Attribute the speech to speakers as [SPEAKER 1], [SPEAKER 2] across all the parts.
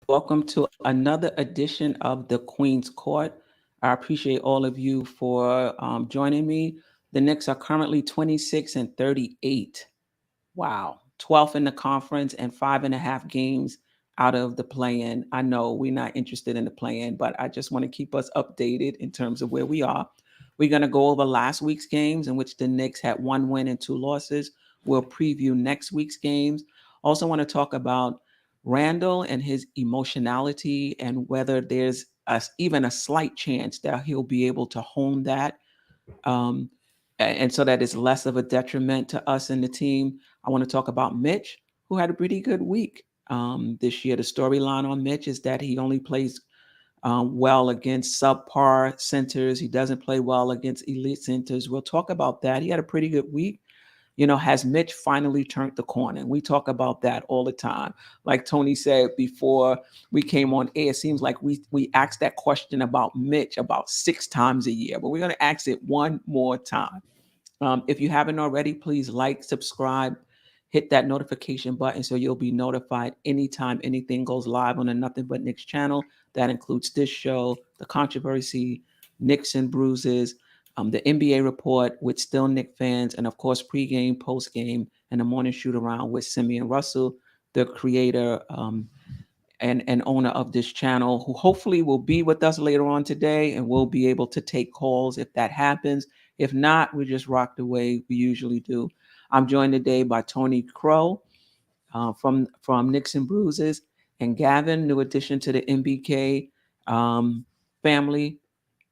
[SPEAKER 1] welcome to another edition of the Queen's Court. I appreciate all of you for joining me. The Knicks are currently 26-38. Wow. 12th in the conference and 5.5 games out of the play-in. I know we're not interested in the play-in, but I just want to keep us updated in terms of where we are. We're going to go over last week's games in which the Knicks had 1 win and 2 losses. We'll preview next week's games. Also want to talk about Randle and his emotionality and whether there's even a slight chance that he'll be able to hone that, um, and so that it's less of a detriment to us and the team. I want to talk about Mitch, who had a pretty good week this year. The storyline on Mitch is that he only plays well against subpar centers. He doesn't play well against elite centers. We'll talk about that. He had a pretty good week. Has Mitch finally turned the corner? And we talk about that all the time. Like Tony said before we came on air, it seems like we ask that question about Mitch about 6 times a year, but we're going to ask it one more time. If you haven't already, please like, subscribe, hit that notification button so you'll be notified anytime anything goes live on the Nothing But Knicks channel. That includes this show, The Controversy, Knicks and Bruises, the NBA Report with Still Knick fans, and of course, pregame, postgame, and the morning shoot around with Simeon Russell, the creator and owner of this channel, who hopefully will be with us later on today and we'll be able to take calls if that happens. If not, we just rock the way we usually do. I'm joined today by Tony Crow from Knicks and Bruises, and Gavin, new addition to the MBK family.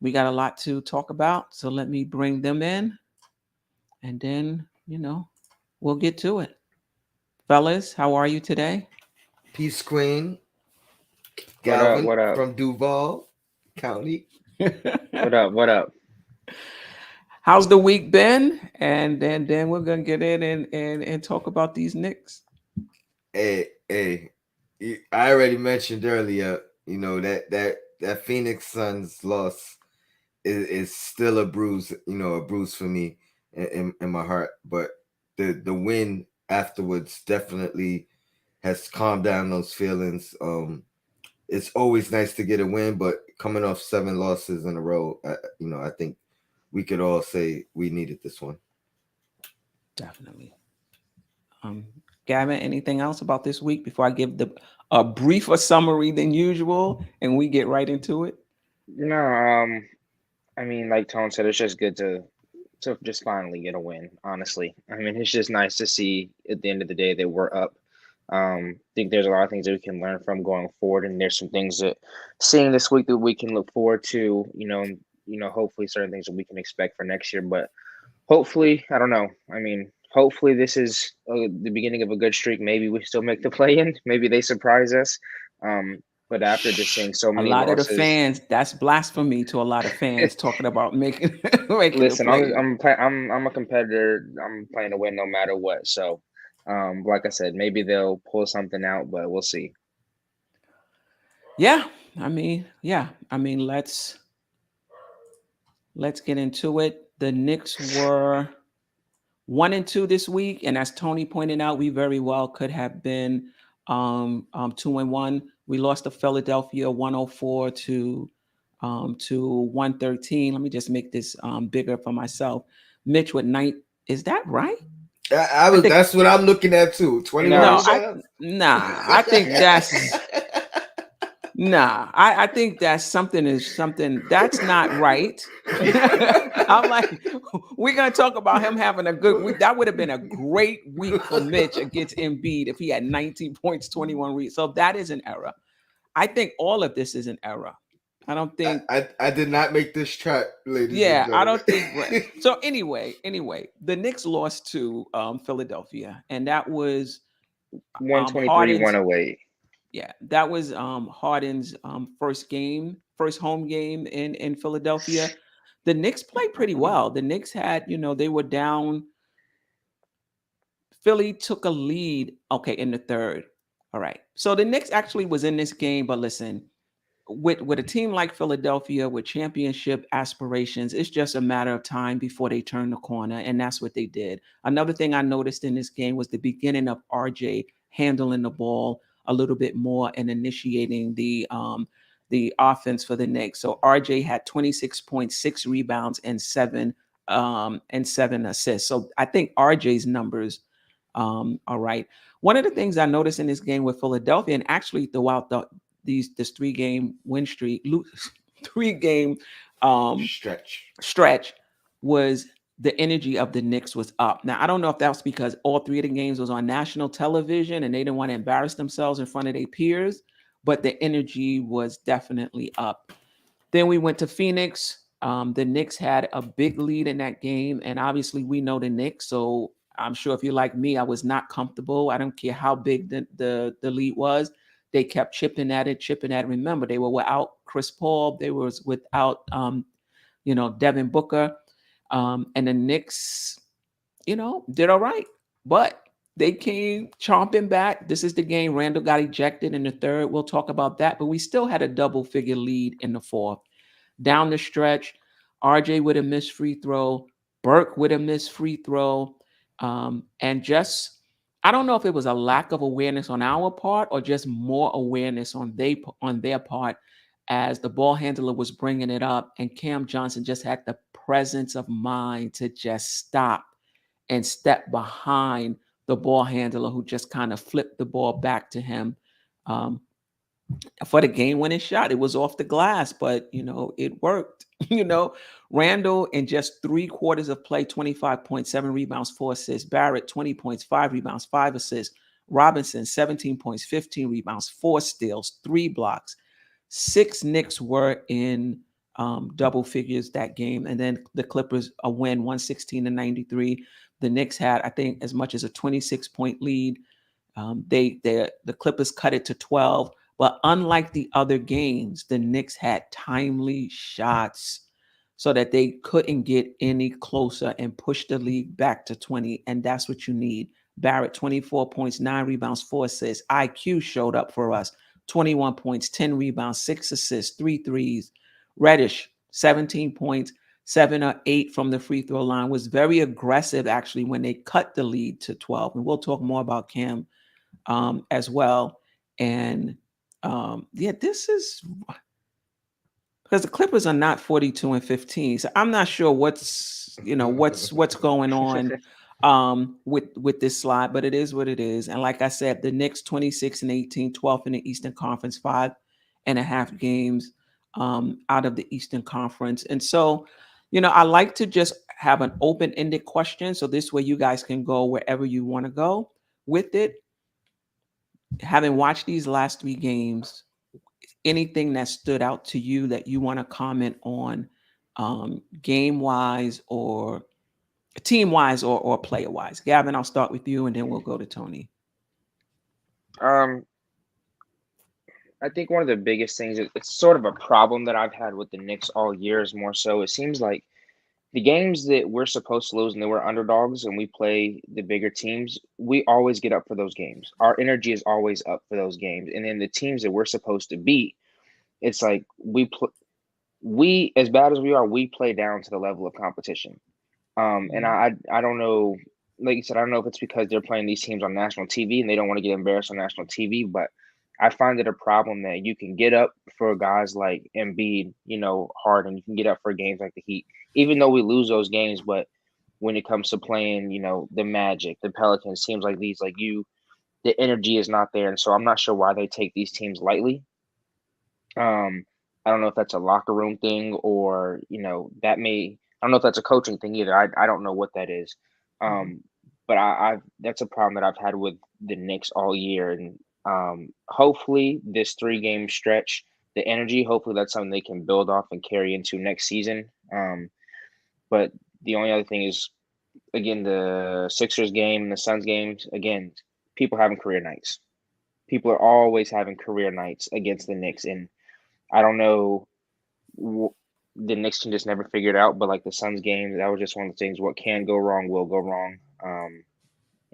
[SPEAKER 1] We got a lot to talk about, so let me bring them in, and then we'll get to it. Fellas, how are you today?
[SPEAKER 2] Peace Queen,
[SPEAKER 3] What up?
[SPEAKER 2] Galvin
[SPEAKER 3] What up?
[SPEAKER 2] from Duval County.
[SPEAKER 3] What up? What up?
[SPEAKER 1] How's the week been? And then we're gonna get in and talk about these Knicks.
[SPEAKER 2] Hey, I already mentioned earlier, that Phoenix Suns loss is still a bruise, a bruise for me in my heart. But the win afterwards definitely has calmed down those feelings. It's always nice to get a win, but coming off 7 losses in a row, I think we could all say we needed this one.
[SPEAKER 1] Definitely. Gavin, anything else about this week before I give a briefer summary than usual and we get right into it?
[SPEAKER 3] No, I mean, like Tone said, it's just good to just finally get a win. Honestly, I mean, it's just nice to see at the end of the day that we're up. I think there's a lot of things that we can learn from going forward, and there's some things that seeing this week that we can look forward to. Hopefully certain things that we can expect for next year. But hopefully, I don't know. I mean, hopefully this is the beginning of a good streak. Maybe we still make the play in. Maybe they surprise us. But after just seeing so
[SPEAKER 1] A
[SPEAKER 3] many
[SPEAKER 1] lot of the
[SPEAKER 3] losses,
[SPEAKER 1] fans, that's blasphemy to a lot of fans talking about making making the
[SPEAKER 3] listen,
[SPEAKER 1] play.
[SPEAKER 3] I'm a competitor. I'm playing to win no matter what. So, like I said, maybe they'll pull something out, but we'll see.
[SPEAKER 1] Yeah, I mean, let's get into it. The Knicks were 1-2 this week, and as Tony pointed out, we very well could have been 2-1. We lost to Philadelphia 104 to 113. Let me just make this bigger for myself. Mitch with night. Is that right?
[SPEAKER 2] I
[SPEAKER 1] I
[SPEAKER 2] was.
[SPEAKER 1] think
[SPEAKER 2] That's what I'm looking at too. 21
[SPEAKER 1] no.
[SPEAKER 3] No,
[SPEAKER 2] rebounds.
[SPEAKER 1] I think that's nah. I think that's something that's not right. I'm like, we're gonna talk about him having a good week. That would have been a great week for Mitch against Embiid if he had 19 points, 21 reads. So that is an error. I think all of this is an error. I don't think.
[SPEAKER 2] I did not make this track, ladies and
[SPEAKER 1] Yeah, I
[SPEAKER 2] gentlemen.
[SPEAKER 1] don't think. So anyway, the Knicks lost to Philadelphia, and that was
[SPEAKER 3] 123,
[SPEAKER 1] Harden's.
[SPEAKER 3] 108.
[SPEAKER 1] Yeah, that was Harden's first home game in Philadelphia. The Knicks played pretty well. The Knicks had, they were down. Philly took a lead, okay, in the third. All right. So the Knicks actually was in this game, but listen, with a team like Philadelphia with championship aspirations, it's just a matter of time before they turn the corner, and that's what they did. Another thing I noticed in this game was the beginning of RJ handling the ball a little bit more and initiating the offense for the Knicks. So RJ had 26.6 rebounds and seven assists. So I think RJ's numbers are right. One of the things I noticed in this game with Philadelphia, and actually throughout this 3 game win streak, 3 game um,
[SPEAKER 2] Stretch.
[SPEAKER 1] stretch, was the energy of the Knicks was up. Now I don't know if that was because all 3 of the games was on national television and they didn't want to embarrass themselves in front of their peers, but the energy was definitely up. Then we went to Phoenix. The Knicks had a big lead in that game, and obviously we know the Knicks. So I'm sure if you're like me, I was not comfortable. I don't care how big the lead was. They kept chipping at it, chipping at it. Remember, they were without Chris Paul. They was without Devin Booker, and the Knicks, did all right, but they came chomping back. This is the game. Randall got ejected in the third. We'll talk about that, but we still had a double-figure lead in the fourth. Down the stretch, RJ with a missed free throw, Burke with a missed free throw, and just I don't know if it was a lack of awareness on our part or just more awareness on their part as the ball handler was bringing it up, and Cam Johnson just had the presence of mind to just stop and step behind the ball handler who just kind of flipped the ball back to him. Um, for the game winning shot. It was off the glass, but it worked. Randall in just 3 quarters of play, 25.7 rebounds, 4 assists. Barrett, 20 points, 5 rebounds, 5 assists. Robinson, 17 points, 15 rebounds, 4 steals, 3 blocks. 6 Knicks were in double figures that game. And then the Clippers, a win, 116-93. The Knicks had, I think, as much as a 26-point lead. The Clippers cut it to 12, but unlike the other games, the Knicks had timely shots so that they couldn't get any closer and push the lead back to 20, and that's what you need. Barrett, 24 points, 9 rebounds, 4 assists. IQ showed up for us, 21 points, 10 rebounds, 6 assists, 3 threes. Reddish, 17 points, 7 or 8 from the free throw line, was very aggressive actually when they cut the lead to 12. And we'll talk more about Cam as well. And yeah, this is because the Clippers are not 42-15. So I'm not sure what's going on with this slide, but it is what it is. And like I said, the Knicks 26-18, 12th in the Eastern Conference, 5.5 games out of the Eastern Conference. And so, I like to just have an open-ended question. So this way you guys can go wherever you want to go with it. Having watched these last 3 games, anything that stood out to you that you want to comment on, game wise or team wise or player wise? Gavin, I'll start with you and then we'll go to Tony.
[SPEAKER 3] Um, I think one of the biggest things, it's sort of a problem that I've had with the Knicks all year is more so it seems like the games that we're supposed to lose and that we're underdogs and we play the bigger teams, we always get up for those games. Our energy is always up for those games. And then the teams that we're supposed to beat, it's like we as bad as we are, we play down to the level of competition. And I don't know, like you said, I don't know if it's because they're playing these teams on national TV and they don't want to get embarrassed on national TV, but I find it a problem that you can get up for guys like Embiid, hard, and you can get up for games like the Heat, even though we lose those games. But when it comes to playing, the Magic, the Pelicans, teams like these, the energy is not there, and so I'm not sure why they take these teams lightly. I don't know if that's a locker room thing or, that may, I don't know if that's a coaching thing either. I don't know what that is.
[SPEAKER 1] Mhm.
[SPEAKER 3] But I've that's a problem that I've had with the Knicks all year. And hopefully this 3 game stretch, the energy, hopefully that's something they can build off and carry into next season. But the only other thing is, again, the Sixers game and the Suns games, again, people having career nights. People are always having career nights against the Knicks. And I don't know, the Knicks can just never figure it out. But like the Suns game, that was just one of the things. What can go wrong will go wrong.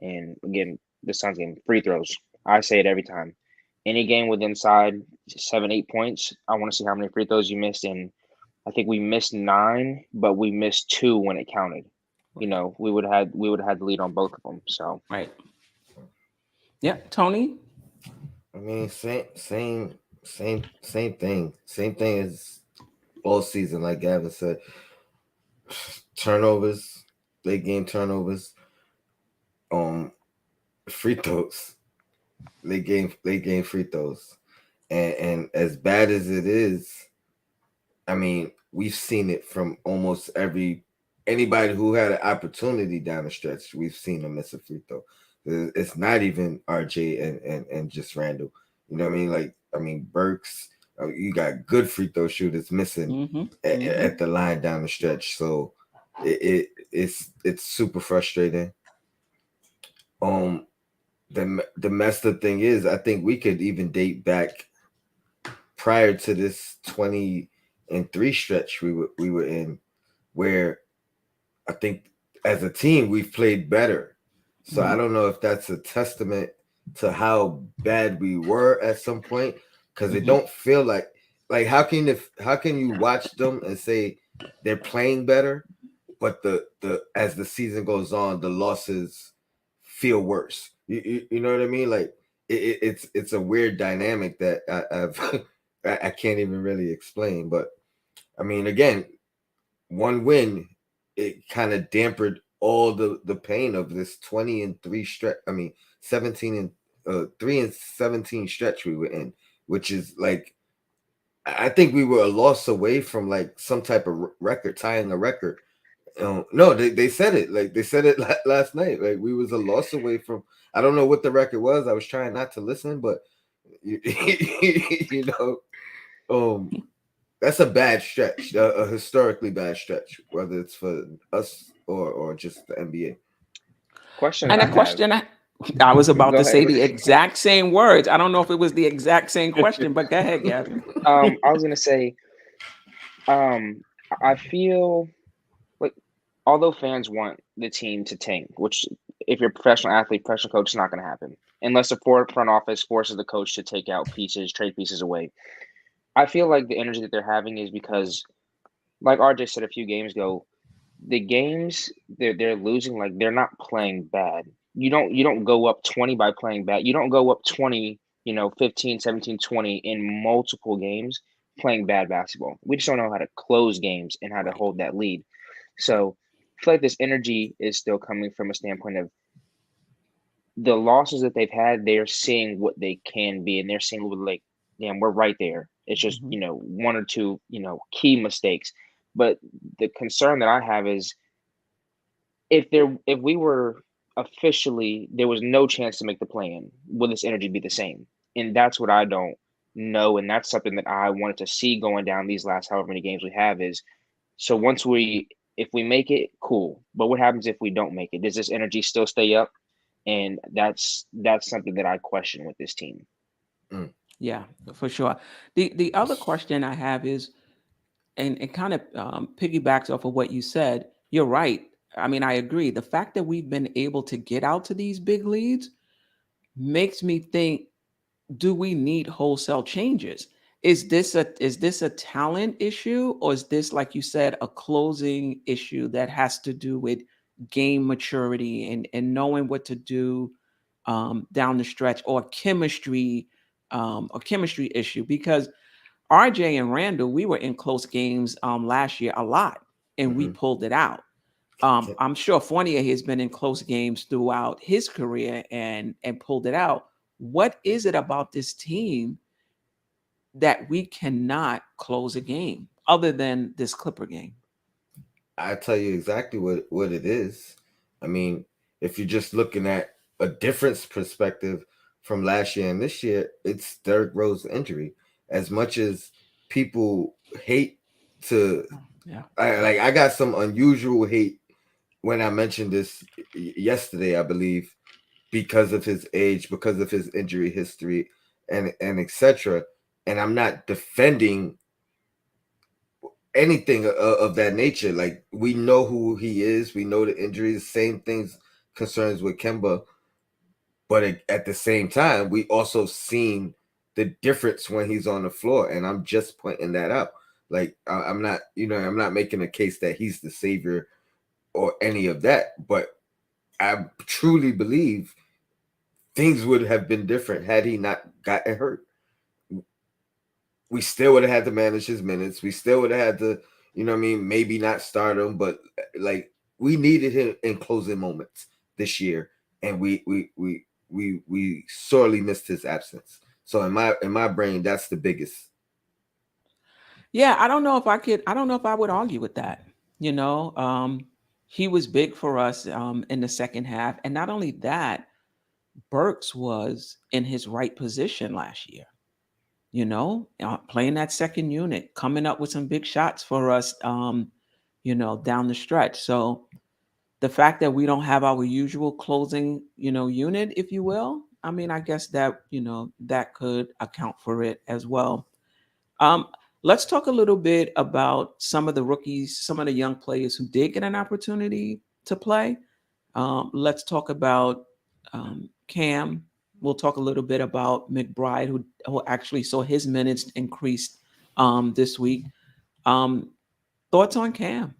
[SPEAKER 3] And again, the Suns game, free throws. I say it every time. Any game with inside 7, 8 points, I want to see how many free throws you missed. And I think we missed 9, but we missed 2 when it counted.
[SPEAKER 1] Right.
[SPEAKER 3] We would have had the lead on both of them. So
[SPEAKER 1] Right. Yeah, Tony.
[SPEAKER 2] I mean, same thing. Same thing as all season, like Gavin said. Turnovers, late game turnovers, um, free throws, late game free throws, and as bad as it is, I mean, we've seen it from almost anybody who had an opportunity down the stretch. We've seen them miss a free throw. It's not even RJ and just Randall. You know what I mean? Like, I mean, Burks. You got good free throw shooters missing
[SPEAKER 1] Mm-hmm. Mm-hmm.
[SPEAKER 2] at the line down the stretch. So it's super frustrating. Um, the messed up thing is, I think we could even date back prior to this 20-3 stretch we were in, where I think as a team we've played better. So
[SPEAKER 1] Mm-hmm.
[SPEAKER 2] I don't know if that's a testament to how bad we were at some point, because it
[SPEAKER 1] Mm-hmm.
[SPEAKER 2] don't feel like how can you watch them and say they're playing better, but the as the season goes on, the losses feel worse. You know what I mean? Like it's a weird dynamic that I've I can't even really explain. But I mean, again, one win, it kind of dampened all the pain of this 20-3 stretch. I mean, 3-17 stretch we were in, which is like, I think we were a loss away from like some type of record, tying a record. No, they said it, like they said it last night. Like we was a loss away from. I don't know what the record was. I was trying not to listen, but you, you know, um, that's a bad stretch, a historically bad stretch, whether it's for us or just the NBA.
[SPEAKER 3] Question that
[SPEAKER 1] And a
[SPEAKER 3] I have.
[SPEAKER 1] question I was about
[SPEAKER 3] Go
[SPEAKER 1] to say
[SPEAKER 3] ahead.
[SPEAKER 1] the exact same words. I don't know if it was the exact same question, but go ahead, Gavin.
[SPEAKER 3] I was gonna say, um, I feel like although fans want the team to tank, which if you're a professional athlete, professional coach, it's not going to happen unless the front office forces the coach to take out pieces, trade pieces away. I feel like the energy that they're having is because, like RJ said a few games ago, the games they're losing, like they're not playing bad. You don't go up 20 by playing bad. You don't go up 20, 15, 17, 20 in multiple games playing bad basketball. We just don't know how to close games and how to
[SPEAKER 1] Right.
[SPEAKER 3] hold that lead. So I feel like this energy is still coming from a standpoint of the losses that they've had, they're seeing what they can be, and they're seeing like, damn, we're right there. It's just,
[SPEAKER 1] Mm-hmm.
[SPEAKER 3] one or two, key mistakes. But the concern that I have is if we were officially there was no chance to make the plan, will this energy be the same? And that's what I don't know. And that's something that I wanted to see going down these last however many games we have is so once we if we make it, cool. But what happens if we don't make it? Does this energy still stay up? And that's something that I question with this team.
[SPEAKER 2] Mm.
[SPEAKER 1] Yeah, for sure. The other question I have is, and it kind of piggybacks off of what you said. You're right. I mean, I agree. The fact that we've been able to get out to these big leads makes me think, do we need wholesale changes? Is this a talent issue, or is this, like you said, a closing issue that has to do with game maturity and knowing what to do down the stretch, or chemistry issue? Because RJ and Randall, we were in close games last year a lot, and we
[SPEAKER 2] Mm-hmm.
[SPEAKER 1] pulled it out. I'm sure Fournier has been in close games throughout his career and pulled it out. What is it about this team that we cannot close a game other than this Clipper game?
[SPEAKER 2] I tell you exactly what it is. I mean, if you're just looking at a difference perspective from last year and this year, it's Derrick Rose injury. As much as people hate to,
[SPEAKER 1] Yeah.
[SPEAKER 2] I got some unusual hate when I mentioned this yesterday, I believe, because of his age, because of his injury history, and etc. And I'm not defending anything of that nature. Like, we know who he is, we know the injuries, same things concerns with Kemba, but at the same time, we also seen the difference when he's on the floor, and I'm just pointing that out. Like, I'm not, I'm not making a case that he's the savior or any of that, but I truly believe things would have been different had he not gotten hurt. We still would have had to manage his minutes. We still would have had to, you know what I mean, maybe not start him, but like we needed him in closing moments this year, and we sorely missed his absence. So in my brain, that's the biggest.
[SPEAKER 1] Yeah, I don't know if I could. I don't know if I would argue with that. You know, he was big for us in the second half, and not only that, Burks was in his right position last year. You know, playing that second unit, coming up with some big shots for us. Down the stretch. So the fact that we don't have our usual closing, unit, if you will, I mean, I guess that that could account for it as well. Um, let's talk a little bit about some of the rookies, some of the young players who did get an opportunity to play. Let's talk about Cam. We'll talk a little bit about McBride, who actually saw his minutes increased this week. Um, thoughts on Cam,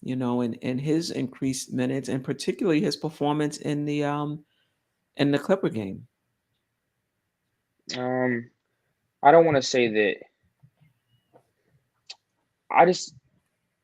[SPEAKER 1] and his increased minutes, and particularly his performance in the Clipper game.
[SPEAKER 3] Um, I don't want to say that. I just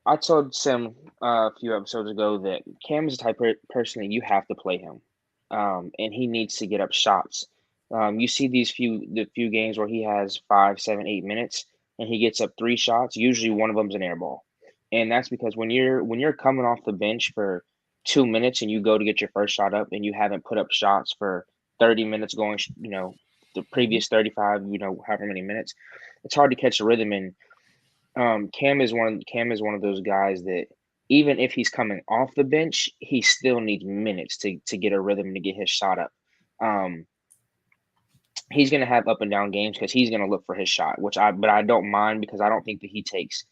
[SPEAKER 3] I told Sim a few episodes ago that Cam is the type of person that you have to play him, and he needs to get up shots. You see the few games where he has 5, 7, 8 minutes, and he gets up 3 shots. Usually one of them's an air ball, and that's because when you're coming off the bench for 2 minutes and you go to get your first shot up and you haven't put up shots for 30 minutes going, the
[SPEAKER 1] Mhm.
[SPEAKER 3] previous 35, however many minutes, it's hard to catch a rhythm. And Cam is one of those guys that even if he's coming off the bench, he still needs minutes to get a rhythm to get his shot up. Um, he's gonna have up and down games because he's gonna look for his shot, but I don't mind because I don't think that he takes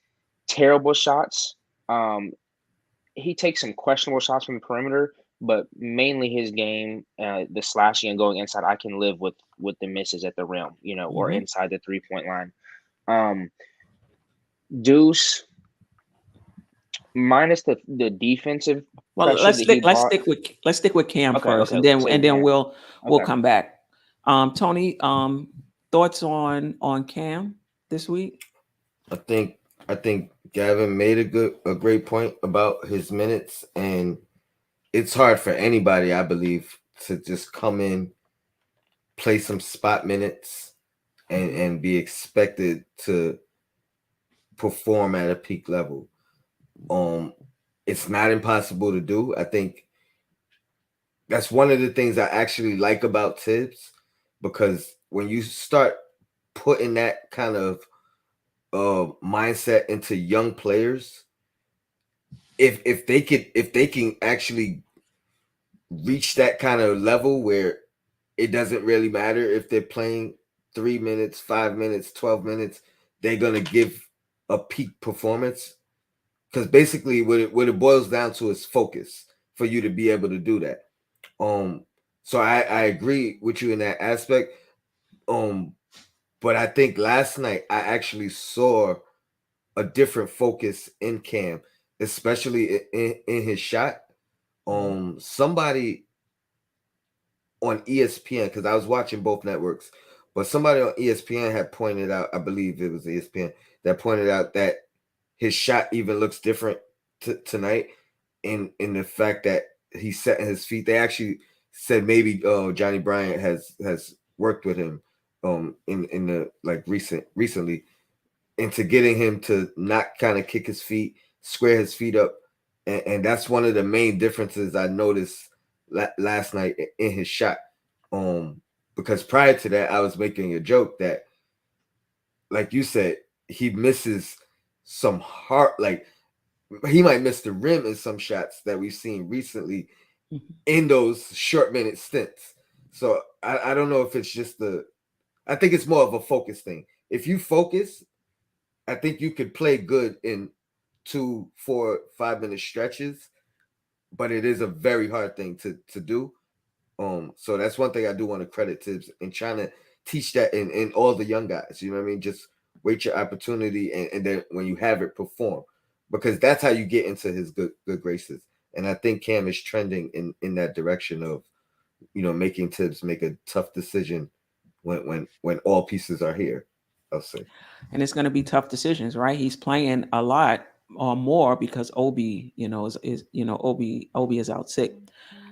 [SPEAKER 3] terrible shots. Um, he takes some questionable shots from the perimeter, but mainly his game, the slashing and going inside, I can live with the misses at the rim, or
[SPEAKER 1] Mhm.
[SPEAKER 3] inside the 3 point line. Um, Deuce, minus the defensive
[SPEAKER 1] Well,
[SPEAKER 3] pressure
[SPEAKER 1] let's
[SPEAKER 3] that he
[SPEAKER 1] stick let's
[SPEAKER 3] brought.
[SPEAKER 1] stick with let's stick with Cam
[SPEAKER 3] Okay,
[SPEAKER 1] first,
[SPEAKER 3] okay,
[SPEAKER 1] and
[SPEAKER 3] we'll
[SPEAKER 1] then
[SPEAKER 3] say
[SPEAKER 1] and
[SPEAKER 3] with
[SPEAKER 1] then
[SPEAKER 3] Cam.
[SPEAKER 1] we'll
[SPEAKER 3] Okay.
[SPEAKER 1] come back. Tony, thoughts on Cam this week?
[SPEAKER 2] I think I think Gavin made a great point about his minutes, and it's hard for anybody, I believe, to just come in, play some spot minutes, and
[SPEAKER 1] Mhm.
[SPEAKER 2] and be expected to perform at a peak level. Um, it's not impossible to do. I think that's one of the things I actually like about Tibbs, because when you start putting that kind of mindset into young players, if they can actually reach that kind of level where it doesn't really matter if they're playing 3 minutes, 5 minutes, 12 minutes, they're gonna give a peak performance. Because basically, what it boils down to is focus for you to be able to do that. Um, so I agree with you in that aspect. Um, but I think last night I actually saw a different focus in Cam, especially in his shot.
[SPEAKER 1] Mhm.
[SPEAKER 2] Somebody on ESPN, because I was watching both networks, but somebody on ESPN had pointed out, I believe it was ESPN, that pointed out that his shot even looks different tonight, in the fact that he's setting his feet. They actually said maybe Johnny Bryant has worked with him in the like recently into getting him to not kind of kick his feet, square his feet up, and that's one of the main differences I noticed last night in his shot. Um, because prior to that, I was making a joke that, like you said, he misses some hard, like he might miss the rim in some shots that we've seen recently
[SPEAKER 1] Mhm.
[SPEAKER 2] in those short minute stints. So I don't know if it's just I think it's more of a focus thing. If you focus, I think you could play good in 2, 4, 5 minute stretches, but it is a very hard thing to do. So that's one thing I do want to credit Tibbs in trying to teach that in all the young guys. You know what I mean? Just wait your opportunity, and then when you have it, perform, because that's how you get into his good graces. And I think Cam is trending in that direction of making Tibbs make a tough decision when all pieces are here. I'll say.
[SPEAKER 1] And it's going to be tough decisions, right? He's playing a lot or more because Obi, Obi is out sick.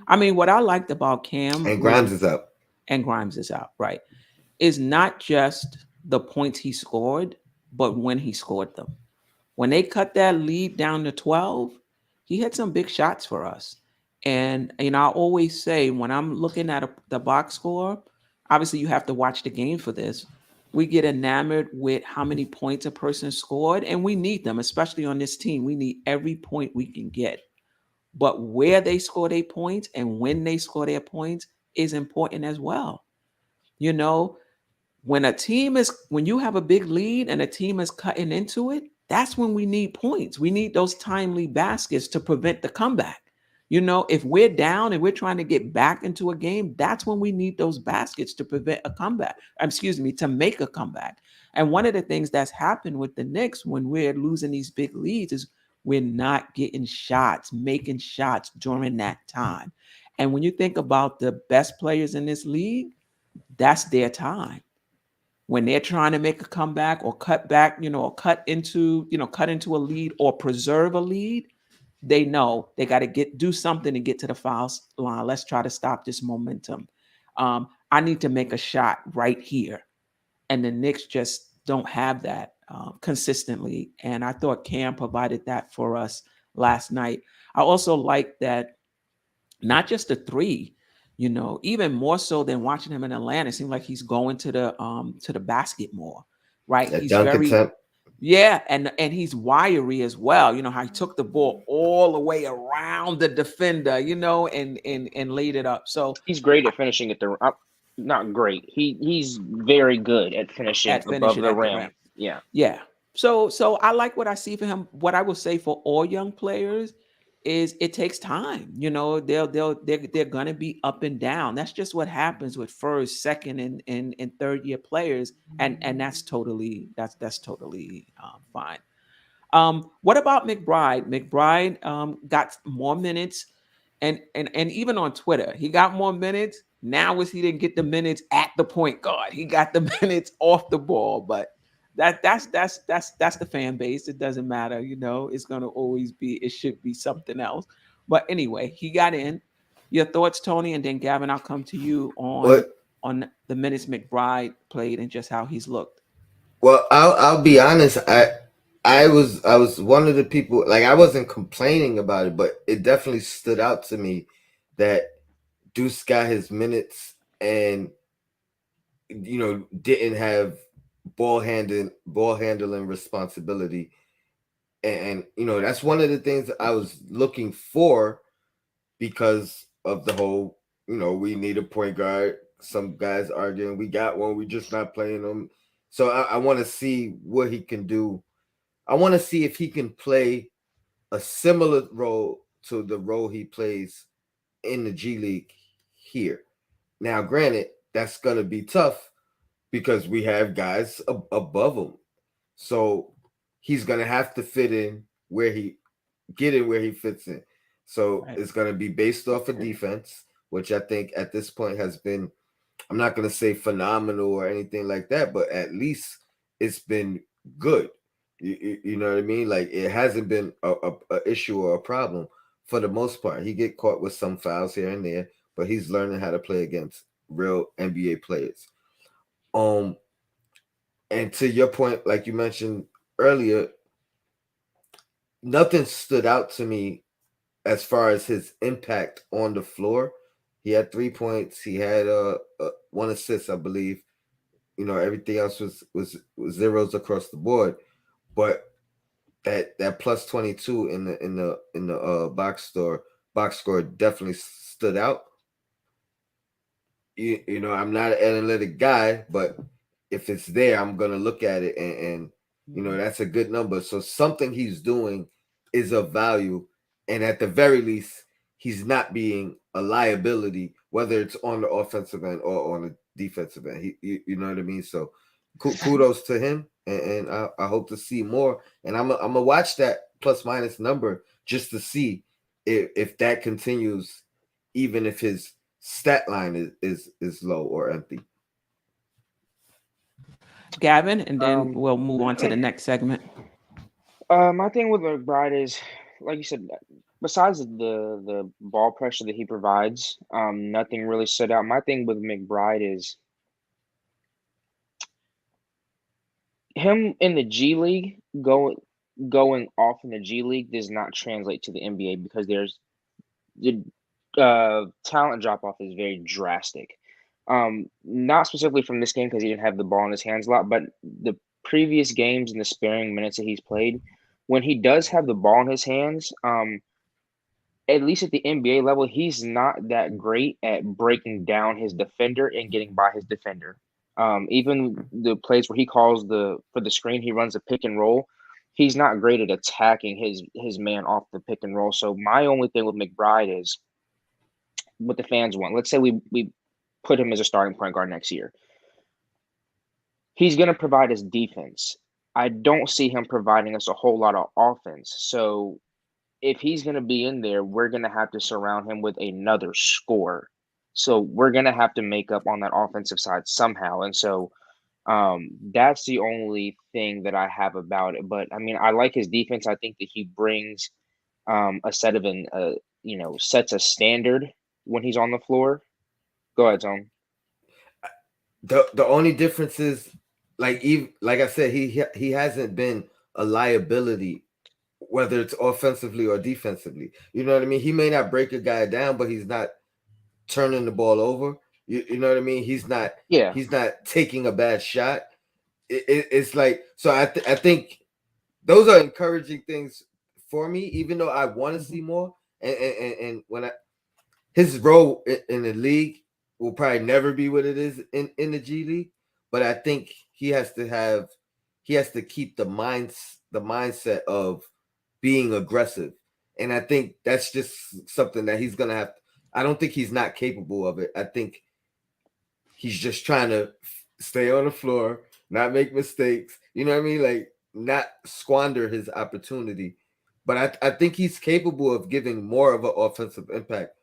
[SPEAKER 1] I mean, what I liked about Cam
[SPEAKER 2] And
[SPEAKER 1] was,
[SPEAKER 2] Grimes is out.
[SPEAKER 1] and Grimes is out, right? Is not just the points he scored, but when he scored them. When they cut that lead down to 12, he had some big shots for us. And I always say when I'm looking at the box score, obviously you have to watch the game for this. We get enamored with how many points a person scored, and we need them, especially on this team. We need every point we can get. But where they score their points and when they score their points is important as well. You know, when you have a big lead and a team is cutting into it, that's when we need points. We need those timely baskets to prevent the comeback. If we're down and we're trying to get back into a game, that's when we need those baskets to prevent a comeback. Excuse me, to make a comeback. And one of the things that's happened with the Knicks when we're losing these big leads is we're not getting shots, making shots during that time. And when you think about the best players in this league, that's their time when they're trying to make a comeback or cut back, or cut into a lead or preserve a lead. They know they got to do something to get to the foul line. Let's try to stop this momentum. I need to make a shot right here, and the Knicks just don't have that consistently. And I thought Cam provided that for us last night. I also like that not just the three, even more so than watching him in Atlanta. It seemed like he's going to the basket more, right?
[SPEAKER 2] That
[SPEAKER 1] He's
[SPEAKER 2] dunk
[SPEAKER 1] very,
[SPEAKER 2] attempt.
[SPEAKER 1] yeah, and he's wiry as well. You know how he took the ball all the way around the defender, and laid it up. So
[SPEAKER 3] He's great at finishing at the not great. He's very good at finishing
[SPEAKER 1] at
[SPEAKER 3] above
[SPEAKER 1] finishing
[SPEAKER 3] the
[SPEAKER 1] at the rim.
[SPEAKER 3] rim. Yeah.
[SPEAKER 1] Yeah. So I like what I see for him. What I will say for all young players is it takes time. They're gonna be up and down. That's just what happens with first, second, and third year players, and that's totally fine. What about McBride? McBride got more minutes, and even on Twitter, he got more minutes. Now is he didn't get the minutes at the point guard. He got the minutes off the ball, but that's the fan base. It doesn't matter, It's gonna always be. It should be something else. But anyway, he got in. Your thoughts, Tony, and then Gavin, I'll come to you
[SPEAKER 2] What?
[SPEAKER 1] on the minutes McBride played and just how he's looked.
[SPEAKER 2] Well, I'll be honest. I was one of the people, like, I wasn't complaining about it, but it definitely stood out to me that Deuce got his minutes and didn't have ball handling responsibility, and that's one of the things I was looking for because of the whole, we need a point guard. Some guys arguing we got one, we just not playing them. So I want to see what he can do. I want to see if he can play a similar role to the role he plays in the G League here. Now, granted, that's gonna be tough because we have guys above him, so he's gonna have to fit in where he get in where he fits in. So
[SPEAKER 1] Right.
[SPEAKER 2] it's gonna be based off of defense, which I think at this point has been, I'm not gonna say phenomenal or anything like that, but at least it's been good. You know what I mean? Like, it hasn't been a issue or a problem for the most part. He get caught with some fouls here and there, but he's learning how to play against real NBA players. Um, and to your point, like you mentioned earlier, nothing stood out to me as far as his impact on the floor. He had 3 points. He had one assist, I believe. Everything else was zeros across the board. But that plus 22 in the box score definitely stood out. I'm not an analytic guy, but if it's there, I'm gonna look at it, and that's a good number. So something he's doing is of value, and at the very least, he's not being a liability, whether it's on the offensive end or on the defensive end. You know what I mean? So kudos to him, and I hope to see more. And I'm gonna watch that plus minus number just to see if that continues, even if his stat line is low or empty.
[SPEAKER 1] Gavin, and then
[SPEAKER 3] Um,
[SPEAKER 1] we'll move on to the next segment.
[SPEAKER 3] my thing with McBride is, like you said, besides the ball pressure that he provides, nothing really stood out. My thing with McBride is him in the G League going off in the G League does not translate to the NBA because there's the talent drop off is very drastic. Not specifically from this game because he didn't have the ball in his hands a lot, but the previous games and the sparing minutes that he's played, when he does have the ball in his hands, at least at the NBA level, he's not that great at breaking down his defender and getting by his defender. Even the plays where he calls for the screen, he runs a pick and roll. He's not great at attacking his man off the pick and roll. So my only thing with McBride is what the fans want. Let's say we put him as a starting point guard next year. He's going to provide us defense. I don't see him providing us a whole lot of offense. So if he's going to be in there, we're going to have to surround him with another scorer. So we're going to have to make up on that offensive side somehow. And so that's the only thing that I have about it. But I mean, I like his defense. I think that he brings a set of sets a standard when he's on the floor. Go ahead, Tom.
[SPEAKER 2] The only difference is, even like I said, he hasn't been a liability, whether it's offensively or defensively. You know what I mean? He may not break a guy down, but he's not turning the ball over. You know what I mean?
[SPEAKER 3] Yeah,
[SPEAKER 2] He's not taking a bad shot. It's like, so I think those are encouraging things for me, even though I want to see more. And when his role in the league will probably never be what it is in the G League, but I think he has to keep the mindset of being aggressive, and I think that's just something that he's gonna have. I don't think he's not capable of it. I think he's just trying to stay on the floor, not make mistakes. You know what I mean? Like, not squander his opportunity. But I think he's capable of giving more of an offensive impact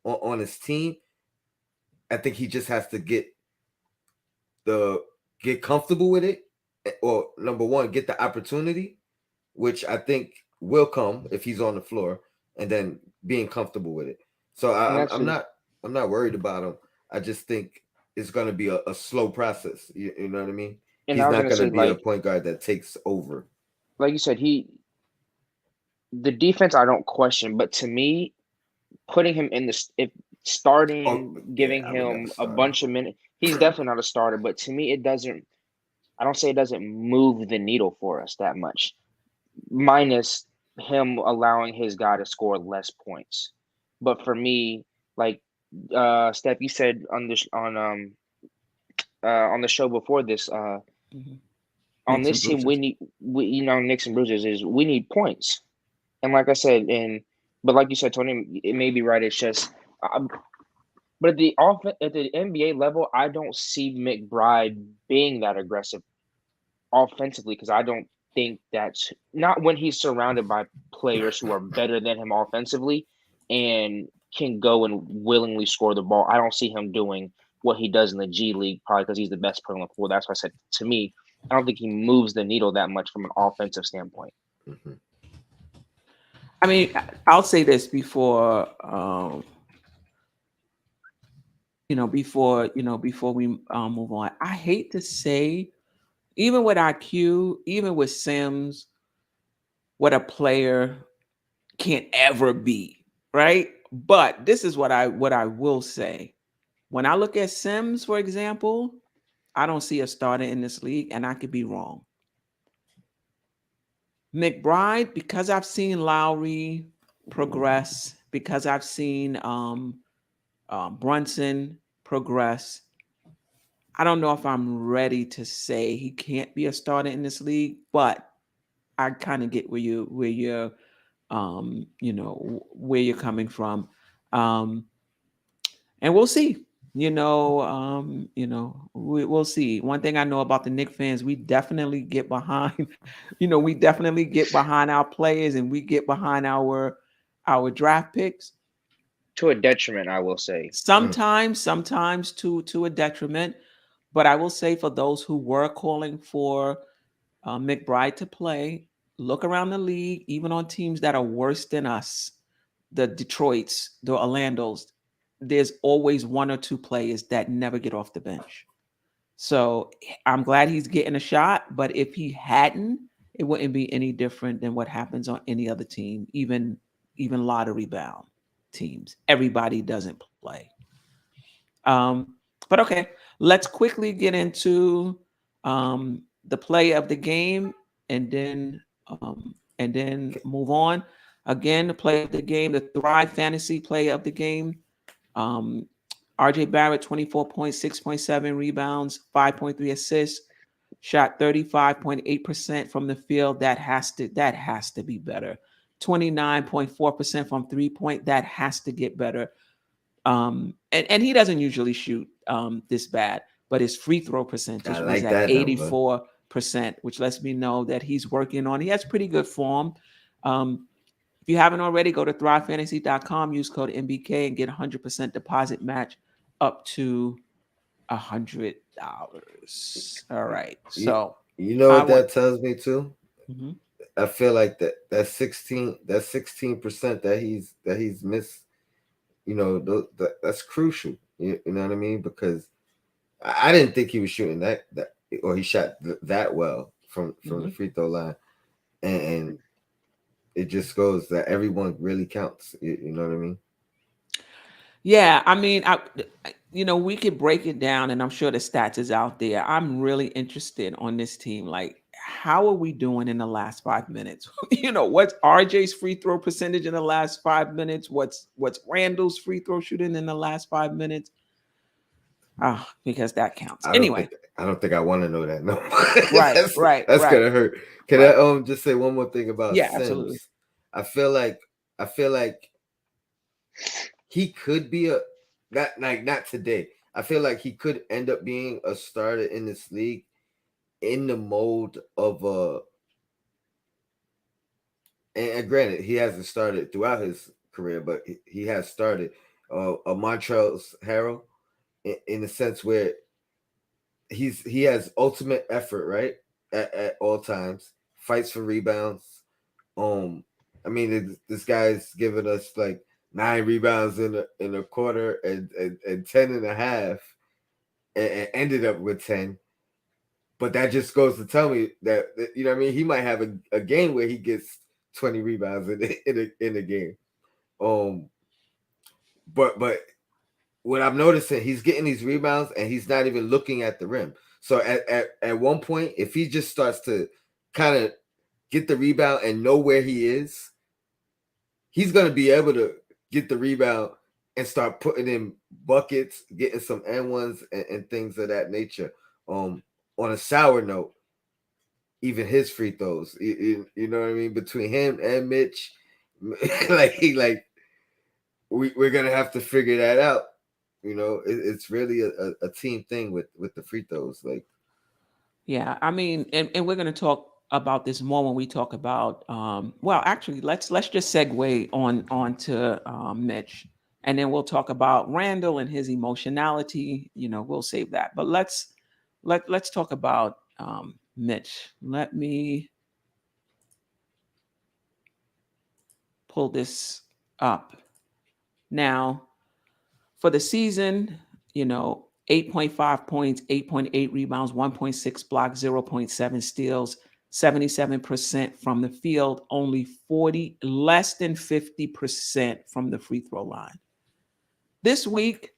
[SPEAKER 2] on his team. I think he just has to the get comfortable with it, or number one, get the opportunity, which I think will come if he's on the floor, and then being comfortable with it. So
[SPEAKER 3] and that's
[SPEAKER 2] I'm not worried about him. I just think it's going to be a slow process. You know what I mean?
[SPEAKER 3] and
[SPEAKER 2] He's
[SPEAKER 3] I was
[SPEAKER 2] not
[SPEAKER 3] gonna
[SPEAKER 2] going to
[SPEAKER 3] say
[SPEAKER 2] be a point guard that takes over.
[SPEAKER 3] like you said, the defense I don't question, but to me, putting him in if
[SPEAKER 2] Oh
[SPEAKER 3] starting,
[SPEAKER 2] yeah,
[SPEAKER 3] giving
[SPEAKER 2] I would never
[SPEAKER 3] him a
[SPEAKER 2] start him.
[SPEAKER 3] bunch of minutes, he's definitely not a starter. But to me, it doesn't. I don't say it doesn't move the needle for us that much. Minus him allowing his guy to score less points. But for me, like Steph, you said on the show before this,
[SPEAKER 1] Mm-hmm.
[SPEAKER 3] on
[SPEAKER 1] Knicks and
[SPEAKER 3] this team
[SPEAKER 1] Bruises.
[SPEAKER 3] Knicks and Bruises is we need points. And like I said, but like you said, Tony, it may be right. It's just, but at the NBA level, I don't see McBride being that aggressive offensively because I don't think that's not when he's surrounded by players who are better than him offensively and can go and willingly score the ball. I don't see him doing what he does in the G League, probably because he's the best player on the floor. That's why I said, to me, I don't think he moves the needle that much from an offensive standpoint.
[SPEAKER 2] Mhm.
[SPEAKER 1] I mean, I'll say this before, before we move on. I hate to say, even with IQ, even with Sims, what a player can't ever be, right? But this is what I will say. When I look at Sims, for example, I don't see a starter in this league, and I could be wrong. McBride, because I've seen Lowry progress, because I've seen Brunson progress, I don't know if I'm ready to say he can't be a starter in this league, but I kind of get where you're coming from. Um, and we'll see. We'll see. One thing I know about the Knicks fans, we definitely get behind, we definitely get behind our players and we get behind our draft picks.
[SPEAKER 3] To a detriment, I will say.
[SPEAKER 2] Mm.
[SPEAKER 1] Sometimes to a detriment. But I will say for those who were calling for McBride to play, look around the league, even on teams that are worse than us, the Detroits, the Orlandos, there's always one or two players that never get off the bench. So I'm glad he's getting a shot, but if he hadn't, it wouldn't be any different than what happens on any other team, even lottery bound teams. Everybody doesn't play. Um, but okay, let's quickly get into the play of the game and then move on. Again, the play of the game, the Thrive Fantasy play of the game. Um, RJ Barrett, 24 points, 6.7 rebounds, 5.3 assists, shot 35.8% from the field. That has to be better. 29.4% from 3 point. That has to get better. And he doesn't usually shoot this bad, but his free throw
[SPEAKER 2] I
[SPEAKER 1] percentage was
[SPEAKER 2] like
[SPEAKER 1] at
[SPEAKER 2] that number.
[SPEAKER 1] 84%, which lets me know that he's working on. He has pretty good form. If you haven't already, go to thrivefantasy.com, use code MBK, and get 100% deposit match up to $100. All right.
[SPEAKER 2] You,
[SPEAKER 1] So
[SPEAKER 2] you know
[SPEAKER 1] I
[SPEAKER 2] what
[SPEAKER 1] want.
[SPEAKER 2] that tells me too?
[SPEAKER 1] Mhm.
[SPEAKER 2] I feel like that 16% that he's missed, that's crucial. You know what I mean? Because I didn't think he was shooting that or he shot that well from the
[SPEAKER 1] Mhm.
[SPEAKER 2] free throw line, and it just goes that everyone really counts. You know what I mean?
[SPEAKER 1] Yeah, I mean, we could break it down, and I'm sure the stats is out there. I'm really interested on this team. Like, how are we doing in the last 5 minutes? What's RJ's free throw percentage in the last 5 minutes? What's Randall's free throw shooting in the last 5 minutes? Because that counts.
[SPEAKER 2] I don't
[SPEAKER 1] Anyway,
[SPEAKER 2] think I don't think I want to know that. No,
[SPEAKER 1] right,
[SPEAKER 2] that's
[SPEAKER 1] right,
[SPEAKER 2] that's
[SPEAKER 1] right,
[SPEAKER 2] gonna hurt. Can I
[SPEAKER 1] right.
[SPEAKER 2] just say one more thing about
[SPEAKER 1] Yeah, absolutely.
[SPEAKER 2] Sims? I feel like I feel like he could be a not today. I feel like he could end up being a starter in this league in the mold of and granted he hasn't started throughout his career, but he has started a Montrezl Harrell in the sense where he has ultimate effort, right? At all times, fights for rebounds. Um, I mean, this guy's given us like 9 rebounds in a quarter and 10 and a half, and ended up with 10. But that just goes to tell me that you know what I mean. He might have a game where he gets 20 rebounds in a game. Um, but what I'm noticing, he's getting these rebounds and he's not even looking at the rim. So at one point, if he just starts to kind of get the rebound and know where he is, he's gonna be able to get the rebound and start putting in buckets, getting some N1s and things of that nature. On a sour note, even his free throws, you know what I mean, between him and Mitch, like we're gonna have to figure that out. It's really a team thing with the free throws. Like,
[SPEAKER 1] Yeah, I mean, and we're going to talk about this more when we talk about. Well, actually, let's just segue on to Mitch, and then we'll talk about Randall and his emotionality. We'll save that, but let's talk about Mitch. Let me pull this up now. For the season, 8.5 points, 8.8 rebounds, 1.6 blocks, 0.7 steals, 77% from the field, only less than 50% from the free throw line. This week,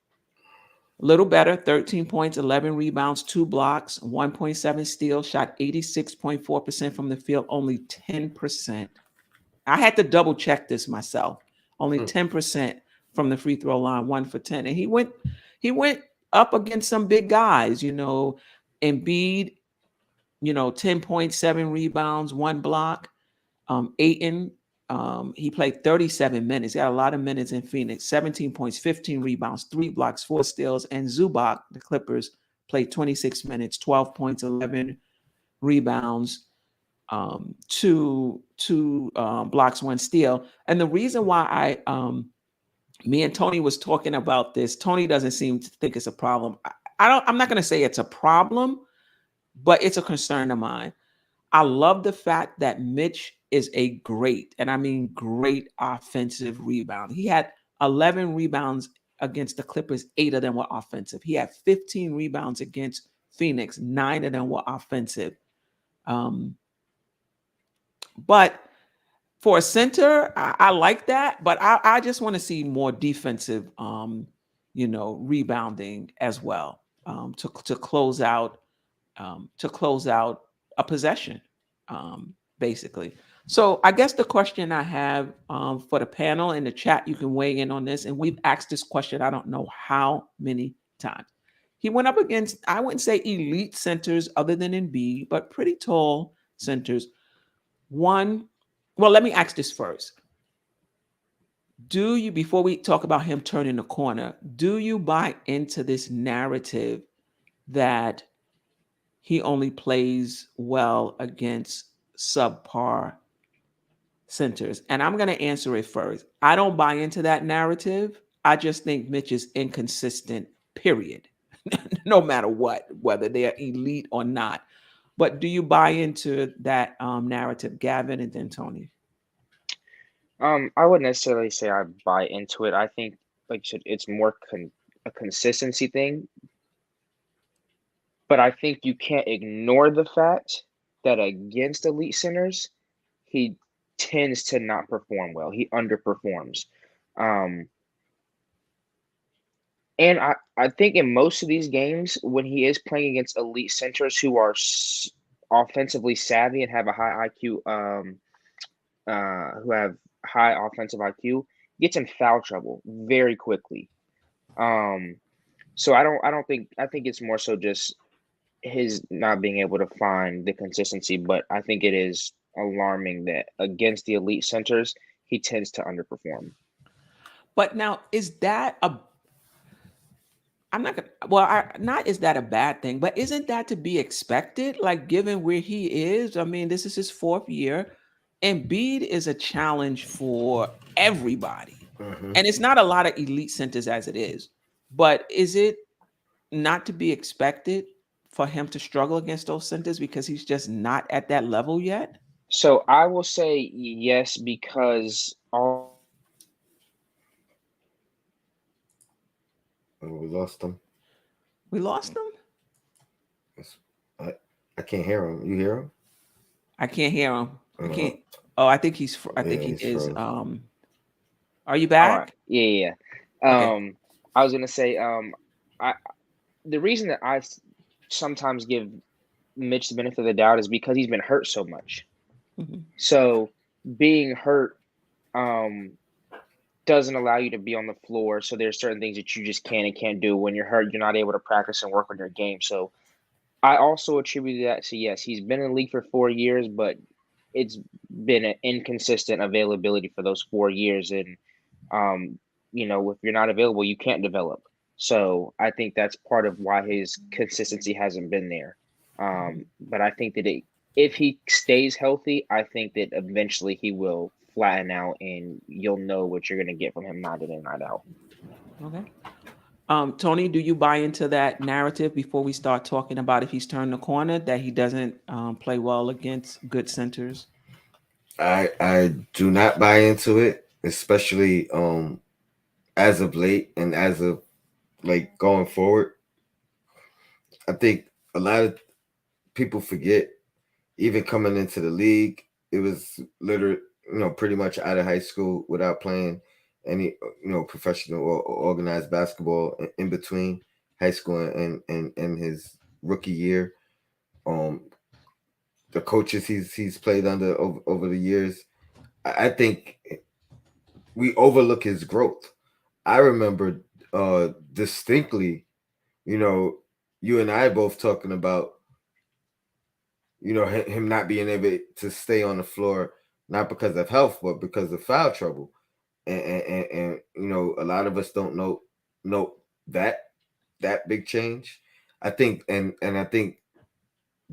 [SPEAKER 1] a little better, 13 points, 11 rebounds, 2 blocks, 1.7 steals, shot 86.4% from the field, only 10%. I had to double check this myself. Only 10% from the free throw line, 1 for 10. And he went up against some big guys, Embiid, 10.7 rebounds, 1 block. Aiton, he played 37 minutes. He got a lot of minutes in Phoenix, 17 points, 15 rebounds, 3 blocks, 4 steals. And Zubac, the Clippers, played 26 minutes, 12 points, 11 rebounds, two blocks, 1 steal. And the reason why Me and Tony was talking about this. Tony doesn't seem to think it's a problem. I don't. I'm not going to say it's a problem, but it's a concern of mine. I love the fact that Mitch is a great, and I mean great offensive rebound. He had 11 rebounds against the Clippers, 8 of them were offensive. He had 15 rebounds against Phoenix, 9 of them were offensive. Um, but for a center, I like that, but I just want to see more defensive, rebounding as well, to close out a possession, basically. So I guess the question I have, for the panel in the chat, you can weigh in on this, and we've asked this question I don't know how many times. He went up against, I wouldn't say elite centers other than Embiid, but pretty tall centers. One, well, let me ask this first. Do you, before we talk about him turning the corner, do you buy into this narrative that he only plays well against subpar centers? And I'm going to answer it first. I don't buy into that narrative. I just think Mitch is inconsistent, period. No matter what, whether they're elite or not. But do you buy into that narrative, Gavin, and then Tony?
[SPEAKER 3] I wouldn't necessarily say I buy into it. I think, like you said, it's more a consistency thing. But I think you can't ignore the fact that against elite centers, he tends to not perform well. He underperforms. Um, and I think in most of these games, when he is playing against elite centers who are offensively savvy and have a high IQ, who have high offensive IQ, gets in foul trouble very quickly. Um, so I don't think I think it's more so just his not being able to find the consistency, but I think it is alarming that against the elite centers, he tends to underperform.
[SPEAKER 1] But now, is that a, I'm not gonna. Well, not is that a bad thing, but isn't that to be expected? Like, given where he is, I mean, this is his fourth year, and Embiid is a challenge for everybody,
[SPEAKER 2] Mm-hmm.
[SPEAKER 1] and it's not a lot of elite centers as it is. But is it not to be expected for him to struggle against those centers because he's just not at that level yet?
[SPEAKER 3] So I will say yes because also the fact that
[SPEAKER 2] Oh, we lost him.
[SPEAKER 1] We lost him.
[SPEAKER 2] It's- I, I can't hear him. You hear him?
[SPEAKER 1] I can't hear him. I
[SPEAKER 2] Uh,
[SPEAKER 1] can't. Oh, I think he's. I think
[SPEAKER 2] yeah,
[SPEAKER 1] he
[SPEAKER 2] he's
[SPEAKER 1] is.
[SPEAKER 2] froze.
[SPEAKER 1] Are you
[SPEAKER 3] all right,
[SPEAKER 1] back?
[SPEAKER 3] yeah.
[SPEAKER 1] Okay.
[SPEAKER 3] I was gonna say I the reason that sometimes give Mitch the benefit of the doubt is because he's been hurt so much.
[SPEAKER 1] Mhm.
[SPEAKER 3] So being hurt um doesn't allow you to be on the floor. So there's certain things that you just can and can't do when you're hurt. You're not able to practice and work on your game. So I also attribute that to yes, he's been in the league for 4 years, but it's been an inconsistent availability for those 4 years. And um, if you're not available, you can't develop. So I think that's part of why his consistency hasn't been there.
[SPEAKER 1] Mhm.
[SPEAKER 3] But I think that if he stays healthy, I think that eventually he will flatten out, and you'll know what you're going to get from him night in and night out.
[SPEAKER 1] Okay. Tony, do you buy into that narrative before we start talking about if he's turned the corner that he doesn't play well against good centers?
[SPEAKER 2] I do not buy into it, especially as of late and as of like going forward. I think a lot of people forget, even coming into the league, it was literally, pretty much out of high school without playing any, professional or organized basketball in between high school and his rookie year. Um, the coaches he's played under over the years, I think we overlook his growth. I remember distinctly, you know, you and I both talking about, him not being able to stay on the floor, not because of health, but because of foul trouble. And a lot of us don't know that that big change. I think, and I think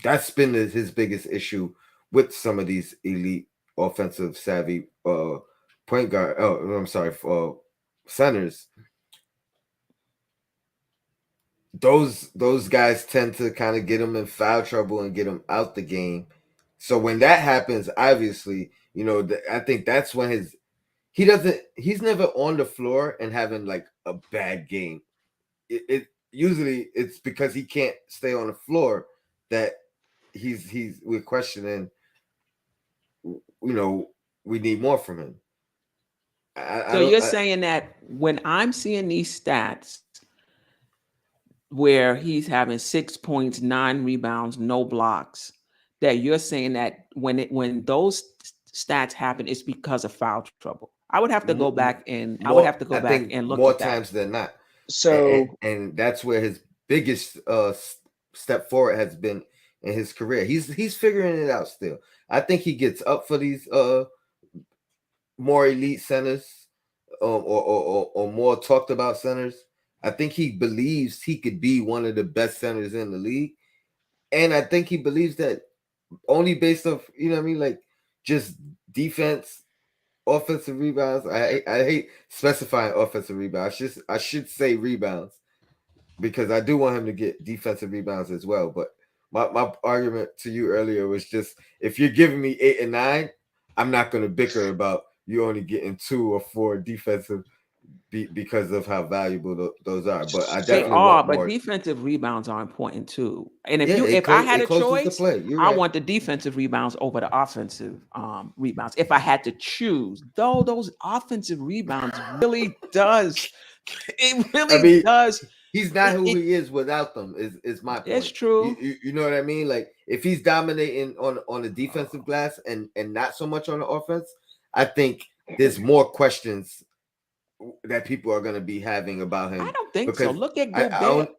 [SPEAKER 2] that's been his biggest issue with some of these elite offensive savvy point guard. Oh, I'm sorry, centers, those guys tend to kind of get him in foul trouble and get him out the game. So when that happens, obviously, I think that's when he's never on the floor and having like a bad game. It usually it's because he can't stay on the floor that we're questioning. We need more from him. I
[SPEAKER 1] So
[SPEAKER 2] don't.
[SPEAKER 1] you're saying that when I'm seeing these stats where he's having 6 points, 9 rebounds, no blocks, that you're saying that when those stats happen, it's because of foul trouble. I would
[SPEAKER 2] More,
[SPEAKER 1] have to go
[SPEAKER 2] I
[SPEAKER 1] back
[SPEAKER 2] think
[SPEAKER 1] and look
[SPEAKER 2] more
[SPEAKER 1] at that.
[SPEAKER 2] times than not,
[SPEAKER 3] So
[SPEAKER 2] and that's where his biggest step forward has been in his career. He's figuring it out still. I think he gets up for these more elite centers, or more talked about centers. I think he believes he could be one of the best centers in the league, and I think he believes that only based off what I mean, like just defense, offensive rebounds. I hate specifying offensive rebounds. I should say rebounds because I do want him to get defensive rebounds as well. But my argument to you earlier was just if you're giving me 8 and 9, I'm not going to bicker about you only getting 2 or 4 defensive because of how valuable those are. But I
[SPEAKER 1] They
[SPEAKER 3] so
[SPEAKER 2] definitely
[SPEAKER 1] are,
[SPEAKER 2] want
[SPEAKER 1] but
[SPEAKER 2] more.
[SPEAKER 1] defensive rebounds are important too. And
[SPEAKER 2] Yeah,
[SPEAKER 1] if I had
[SPEAKER 2] it
[SPEAKER 1] a
[SPEAKER 2] closes the
[SPEAKER 1] choice,
[SPEAKER 2] play. You're
[SPEAKER 1] I
[SPEAKER 2] right.
[SPEAKER 1] want the defensive rebounds over the offensive rebounds. If I had to choose, though, those offensive rebounds really does, it
[SPEAKER 2] I
[SPEAKER 1] really
[SPEAKER 2] mean,
[SPEAKER 1] does.
[SPEAKER 2] he's not
[SPEAKER 1] It,
[SPEAKER 2] who
[SPEAKER 1] it
[SPEAKER 2] he is without them. Is my
[SPEAKER 1] it's
[SPEAKER 2] point. You,
[SPEAKER 1] true,
[SPEAKER 2] you you know what I mean? Like if he's dominating on the defensive glass and not so much on the offense, I think there's more questions that people are going to be having about
[SPEAKER 1] I
[SPEAKER 2] him
[SPEAKER 1] don't think so.
[SPEAKER 2] because
[SPEAKER 1] Look at
[SPEAKER 2] I
[SPEAKER 1] Gobert.
[SPEAKER 2] don't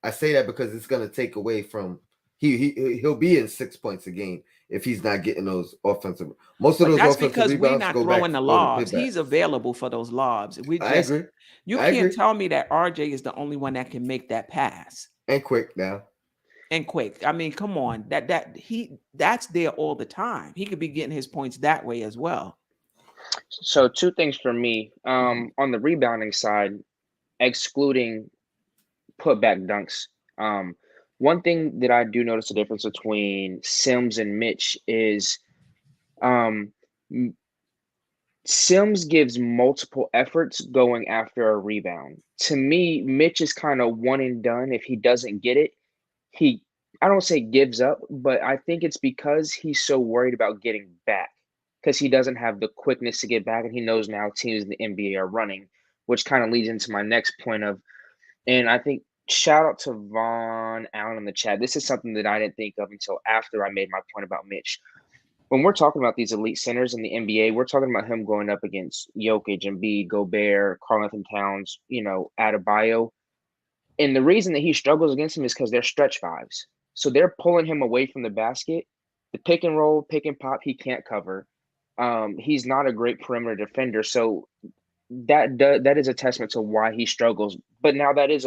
[SPEAKER 2] I say that because it's going to take away from he'll be in 6 points a game if he's not getting those offensive. Most of
[SPEAKER 1] But
[SPEAKER 2] those
[SPEAKER 1] that's
[SPEAKER 2] offensive
[SPEAKER 1] because we
[SPEAKER 2] rebounds
[SPEAKER 1] not throwing the
[SPEAKER 2] go to
[SPEAKER 1] lobs. He's
[SPEAKER 2] putbacks.
[SPEAKER 1] available for those lobs. We
[SPEAKER 2] I
[SPEAKER 1] just
[SPEAKER 2] agree.
[SPEAKER 1] you
[SPEAKER 2] I
[SPEAKER 1] can't
[SPEAKER 2] agree.
[SPEAKER 1] tell me that RJ is the only one that can make that pass
[SPEAKER 2] And quick now.
[SPEAKER 1] and quick. I mean, come on. That's there all the time. He could be getting his points that way as well.
[SPEAKER 3] two things for me. On the rebounding side, excluding putback dunks. Um, One thing that I do notice the difference between Sims and Mitch is um, Sims gives multiple efforts going after a rebound. To me, Mitch is kind of one and done. If he doesn't get it, he, I don't say gives up, but I think it's because he's so worried about getting back because he doesn't have the quickness to get back. And he knows now teams in the NBA are running, which kind of leads into my next point of, and I think shout out to Vaughn Allen in the chat. This is something that I didn't think of until after I made my point about Mitch. When we're talking about these elite centers in the NBA, we're talking about him going up against Jokic, Embiid, Gobert, Karl Anthony Towns, Adebayo. And the reason that he struggles against him is because they're stretch fives. So they're pulling him away from the basket. The pick and roll, pick and pop, he can't cover. He's not a great perimeter defender. So that is a testament to why he struggles. But now that is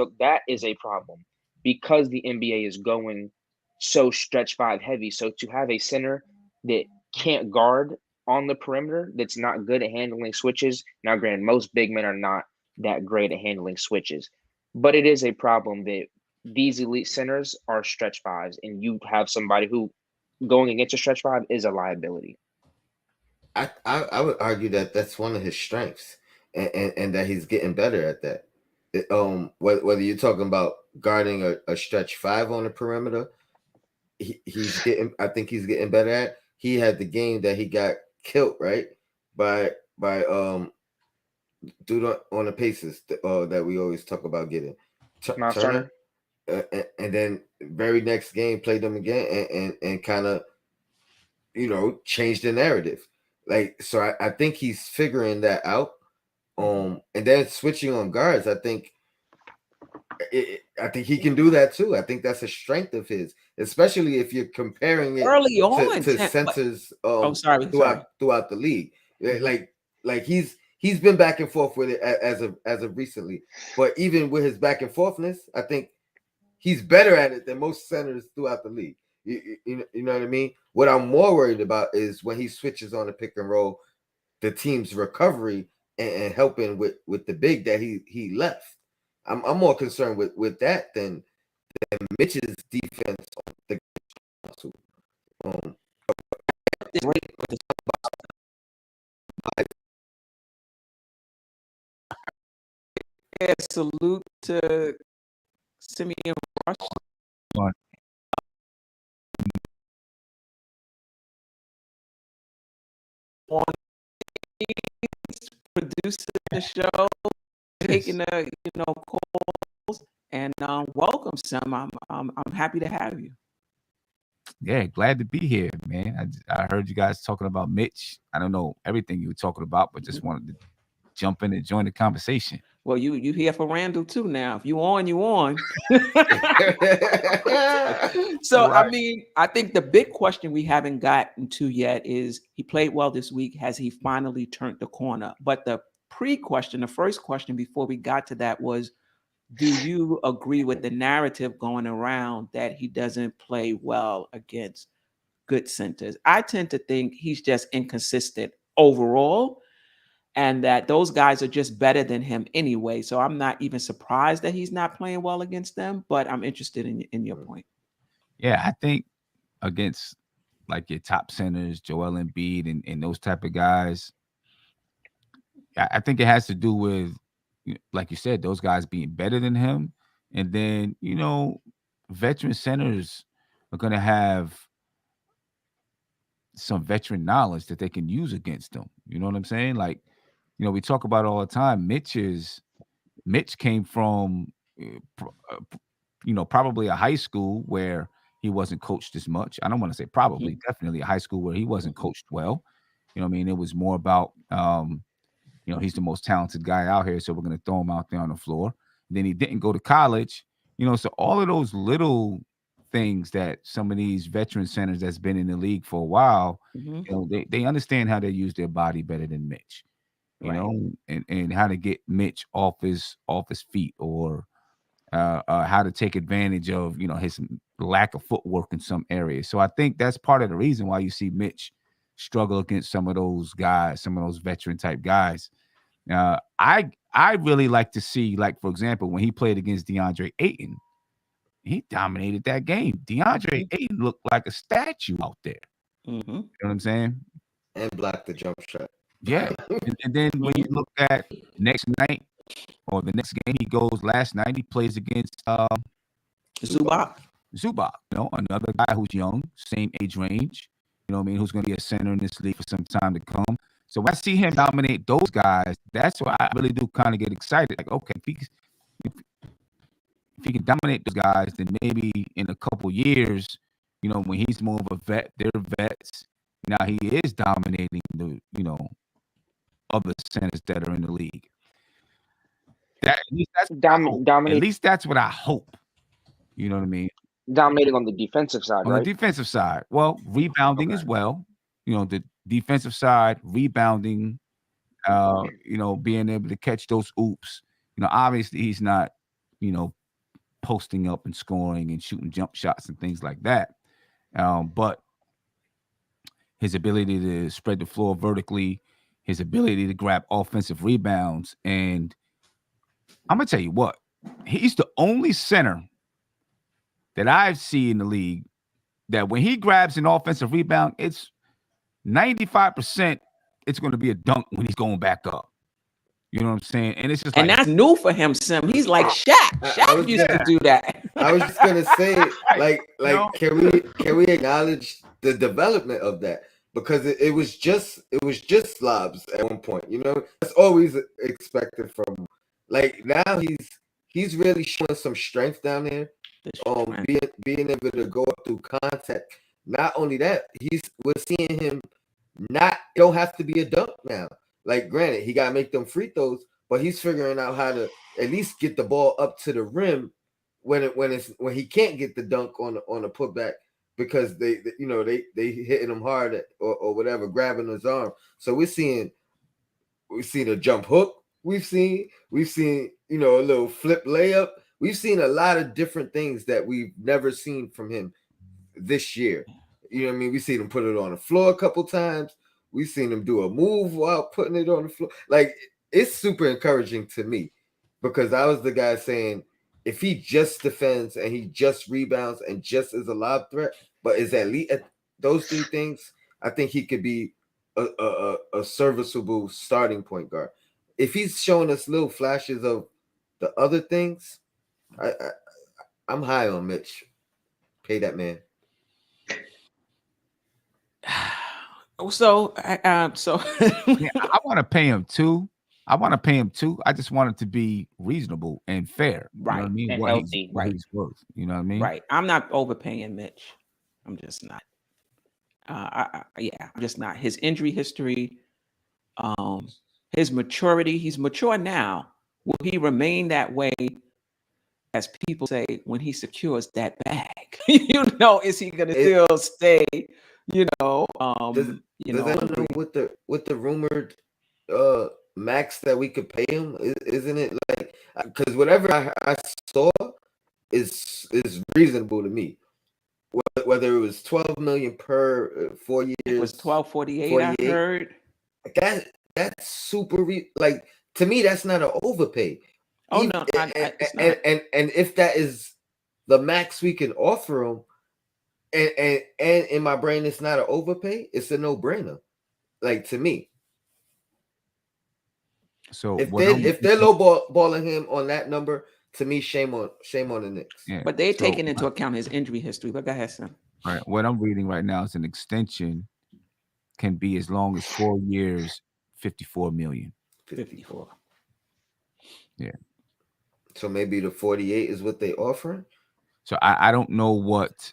[SPEAKER 3] a problem because the NBA is going so stretch five heavy. So to have a center that can't guard on the perimeter, that's not good at handling switches. Now, granted, most big men are not that great at handling switches, but it is a problem that these elite centers are stretch fives, and you have somebody who going against a stretch five is a liability.
[SPEAKER 2] I would argue that that's one of his strengths, and that he's getting better at that. Whether you're talking about guarding a stretch five on the perimeter, he's getting. I think he's getting better at. He had the game that he got killed right by dude on the Pacers that we always talk about getting
[SPEAKER 3] Miles
[SPEAKER 2] Turner,
[SPEAKER 3] Turner.
[SPEAKER 2] and then very next game played them again and kind of change the narrative. Like so, I think he's figuring that out. And then switching on guards, I think he can do that too. I think that's a strength of his, especially if you're comparing it
[SPEAKER 1] Early on,
[SPEAKER 2] to
[SPEAKER 1] but
[SPEAKER 2] centers
[SPEAKER 1] oh, sorry, sorry.
[SPEAKER 2] throughout the league.
[SPEAKER 1] Mhm.
[SPEAKER 2] Like he's been back and forth with it as of recently. But even with his back and forthness, I think he's better at it than most centers throughout the league. You know what I mean? What I'm more worried about is when he switches on the pick and roll, the team's recovery and helping with the big that he left. I'm more concerned with that than Mitch's defense on the council. Um,
[SPEAKER 1] Great with the salute to Simeon Rush
[SPEAKER 4] But
[SPEAKER 1] on producing the show, taking the calls, and welcome, Sam. I'm happy to have you.
[SPEAKER 4] yeah, glad to be here, man. I heard you guys talking about Mitch. I don't know everything you were talking about, but just wanted to jump in and join the conversation.
[SPEAKER 1] Well, you here for Randall too now. If you on, you on. So I
[SPEAKER 4] Right.
[SPEAKER 1] mean, I think the big question we haven't gotten to yet is he played well this week. Has he finally turned the corner? But the pre-question, the first question before we got to that was, do you agree with the narrative going around that he doesn't play well against good centers? I tend to think he's just inconsistent overall, and that those guys are just better than him anyway. So I'm not even surprised that he's not playing well against them, but I'm interested in your point.
[SPEAKER 4] Yeah, I think against like your top centers, Joel Embiid and those type of guys, I think it has to do with, like you said, those guys being better than him. And then, veteran centers are going to have some veteran knowledge that they can use against them. You know what I'm saying? Like, we talk about all the time. Mitch came from, probably a high school where he wasn't coached as much. I don't want to say probably, definitely a high school where he wasn't coached well. You know what I mean? It was more about, he's the most talented guy out here, so we're going to throw him out there on the floor. And then he didn't go to college, so all of those little things that some of these veteran centers that's been in the league for a while,
[SPEAKER 1] Mm-hmm.
[SPEAKER 4] they understand how to use their body better than Mitch,
[SPEAKER 1] Right.
[SPEAKER 4] and how to get Mitch off his feet, or how to take advantage of his lack of footwork in some areas. So I think that's part of the reason why you see Mitch struggle against some of those guys, some of those veteran type guys. I really like to see, like, for example, when he played against DeAndre Ayton, he dominated that game. DeAndre Ayton looked like a statue out there.
[SPEAKER 1] Mm-hmm.
[SPEAKER 4] You know what I'm saying?
[SPEAKER 2] and block the jump shot.
[SPEAKER 4] Yeah. And then when you look at next night or the next game, he goes last night, he plays against
[SPEAKER 1] Zubac.
[SPEAKER 4] Zubac, another guy who's young, same age range, who's going to be a center in this league for some time to come. So when I see him dominate those guys, that's why I really do kind of get excited. Like, okay, if he can dominate those guys, then maybe in a couple years, when he's more of a vet, they're vets. Now he is dominating the, other centers that are in the league. At least that's what I hope. At
[SPEAKER 3] Dominate,
[SPEAKER 4] least that's what I hope. You know what I mean?
[SPEAKER 3] dominating on the defensive side,
[SPEAKER 4] On the
[SPEAKER 3] right?
[SPEAKER 4] defensive side, well, rebounding
[SPEAKER 3] Okay.
[SPEAKER 4] as well. The defensive side, rebounding, being able to catch those oops. Obviously he's not, posting up and scoring and shooting jump shots and things like that. But his ability to spread the floor vertically, his ability to grab offensive rebounds, and I'm gonna tell you what, he's the only center that I've seen in the league that when he grabs an offensive rebound, it's 95% it's going to be a dunk when he's going back up. You know what I'm saying? And it's just
[SPEAKER 1] And
[SPEAKER 4] like,
[SPEAKER 1] that's new for him, Sim. He's like Shaq.
[SPEAKER 2] I was
[SPEAKER 1] Shaq used to do that.
[SPEAKER 2] I was just gonna say,
[SPEAKER 4] right,
[SPEAKER 2] can we acknowledge the development of that? Because it was just slobs at one point. That's always expected from. Like, now he's really showing some strength down there. Being able to go up through contact. Not only that, we're seeing him don't have to be a dunk now. Like, granted, he gotta make them free throws, but he's figuring out how to at least get the ball up to the rim when he can't get the dunk on a putback, because they hitting him hard or whatever, grabbing his arm. So we've seen a jump hook. We've seen a little flip layup. We've seen a lot of different things that we've never seen from him this year. You know what I mean? We've seen him put it on the floor a couple times. We've seen him do a move while putting it on the floor. Like, it's super encouraging to me because I was the guy saying if he just defends and he just rebounds and just is a lob threat, but is at least at those three things, I think he could be a serviceable starting point guard. If he's showing us little flashes of the other things, I'm high on Mitch. Pay that man.
[SPEAKER 1] So,
[SPEAKER 4] Yeah, I want to pay him too. I just want it to be reasonable and fair. You know what I
[SPEAKER 1] right,
[SPEAKER 4] mean?
[SPEAKER 3] and
[SPEAKER 4] What he's
[SPEAKER 3] healthy.
[SPEAKER 4] worth. You know what I mean?
[SPEAKER 1] right. I'm not overpaying Mitch. I'm just not. Yeah, I'm just not. His injury history, um, his maturity. He's mature now. Will he remain that way, as people say, when he secures that bag? Is he going to
[SPEAKER 2] It
[SPEAKER 1] still stay? You know,
[SPEAKER 2] does
[SPEAKER 1] you
[SPEAKER 2] does
[SPEAKER 1] know,
[SPEAKER 2] anyone know
[SPEAKER 1] agree.
[SPEAKER 2] what the rumored uh max that we could pay him isn't it like because whatever I saw is reasonable to me. Whether it was 12 million per 4 years,
[SPEAKER 1] It was 1248. I
[SPEAKER 2] 48,
[SPEAKER 1] heard.
[SPEAKER 2] that that's super like to me that's not an overpay.
[SPEAKER 1] Oh
[SPEAKER 2] Even
[SPEAKER 1] no, it's not.
[SPEAKER 2] and if that is the max we can offer him, and in my brain it's not an overpay, it's a no-brainer. Like to me,
[SPEAKER 4] So
[SPEAKER 2] if
[SPEAKER 4] what I'm
[SPEAKER 2] they're low balling him on that number, to me, shame on the Knicks.
[SPEAKER 4] yeah.
[SPEAKER 1] But they're
[SPEAKER 4] So
[SPEAKER 1] taking into account his injury history. But go ahead, son.
[SPEAKER 4] right, what I'm reading right now is an extension can be as long as 4 years, 54 million.
[SPEAKER 2] 54.
[SPEAKER 1] 54.
[SPEAKER 4] Yeah.
[SPEAKER 2] So maybe the 48 is what they offering.
[SPEAKER 4] So I don't know what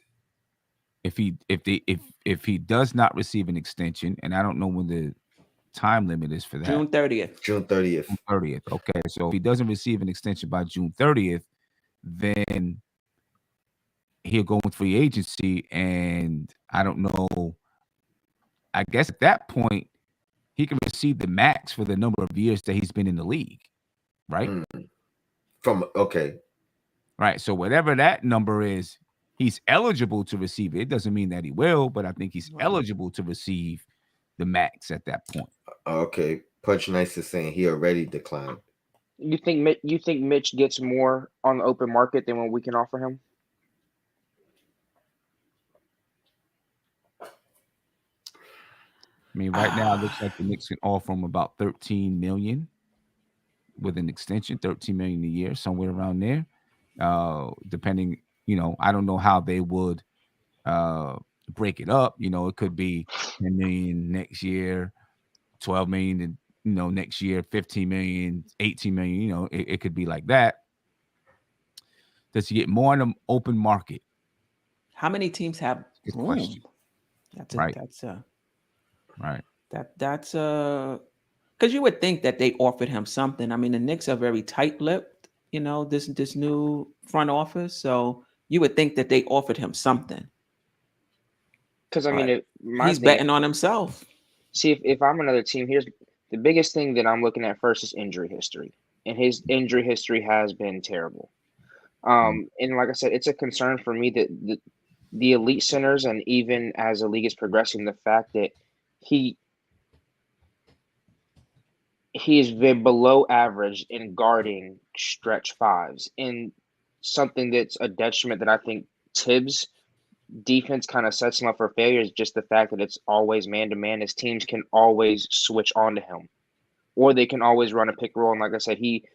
[SPEAKER 4] if he does not receive an extension, and I don't know when the time limit is for that.
[SPEAKER 1] June 30th.
[SPEAKER 2] June 30th.
[SPEAKER 4] June 30th. Okay. So if he doesn't receive an extension by June 30th, then he'll go in free agency. And I don't know. I guess at that point, he can receive the max for the number of years that he's been in the league. Right?
[SPEAKER 2] From okay.
[SPEAKER 4] Right. So whatever that number is, he's eligible to receive it. It doesn't mean that he will, but I think he's eligible to receive the max at that point.
[SPEAKER 2] Okay. Punch Nice is saying he already declined.
[SPEAKER 3] You think Mitch gets more on the open market than what we can offer him?
[SPEAKER 4] I mean, right now it looks like the Knicks can offer him about 13 million with an extension, 13 million a year, somewhere around there. Depending, I don't know how they would break it up. It could be 10 million next year, 12 million, and next year, 15 million, 18 million. It could be like that. Does he get more in the open market?
[SPEAKER 1] How many teams have
[SPEAKER 4] Good
[SPEAKER 1] room?
[SPEAKER 4] question. Right. Right.
[SPEAKER 1] That's because you would think that they offered him something. I mean, the Knicks are very tight-lipped, this new front office. So you would think that they offered him something.
[SPEAKER 3] Because I mean,
[SPEAKER 1] he's betting on himself.
[SPEAKER 3] See, if I'm another team, here's the biggest thing that I'm looking at first is injury history, and his injury history has been terrible. And like I said, it's a concern for me that the elite centers, and even as the league is progressing, the fact that he is below average in guarding stretch fives, and something that's a detriment that I think Tibbs' defense kind of sets him up for failure is just the fact that it's always man to man. His teams can always switch onto him, or they can always run a pick roll. And like I said, he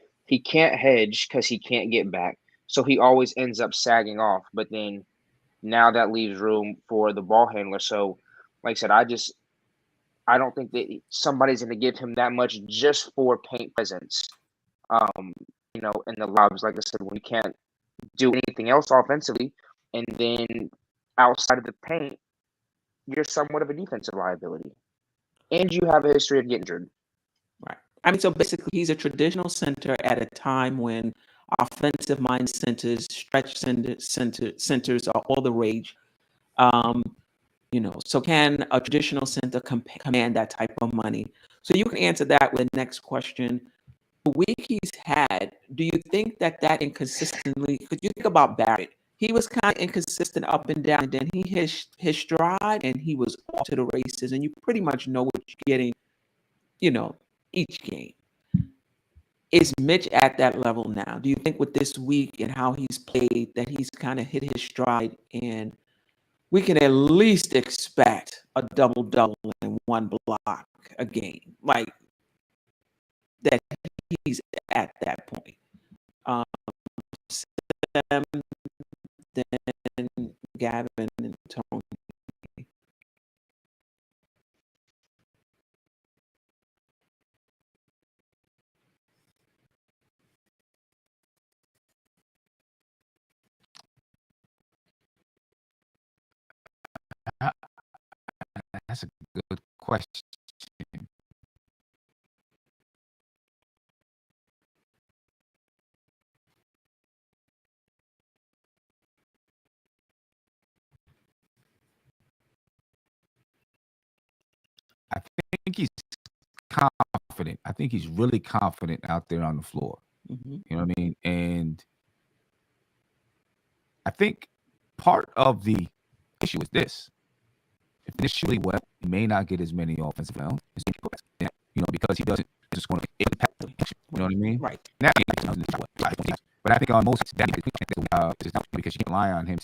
[SPEAKER 3] can't hedge because he can't get back, so he always ends up sagging off. But then now that leaves room for the ball handler. So, like I said, I don't think that somebody's going to give him that much just for paint presence. In the lobs, like I said, when you can't do anything else offensively, and then outside of the paint, you're somewhat of a defensive liability, and you have a history of getting injured.
[SPEAKER 1] Right. I mean, so basically, he's a traditional center at a time when offensive mind centers, stretch centers are all the rage. So can a traditional center command that type of money? So you can answer that with the next question. The week he's had, do you think that inconsistently, because you think about Barrett, he was kind of inconsistent up and down, and then he hit his stride and he was off to the races, and you pretty much know what you're getting, each game. Is Mitch at that level now? Do you think with this week and how he's played that he's kind of hit his stride and we can at least expect a double-double and one block a game? Like that he's at that point. Um, Sam, then Gavin and Tony.
[SPEAKER 4] Uh, That's a good question. I think he's confident. I think he's really confident out there on the floor.
[SPEAKER 1] Mm-hmm.
[SPEAKER 4] You know what I mean? And I think part of the issue is this. If initially well, he may not get as many offensive rounds as because he doesn't just going to impact the action. You know what I mean?
[SPEAKER 1] Right.
[SPEAKER 4] Now, but I think on most that just because you can't rely on him.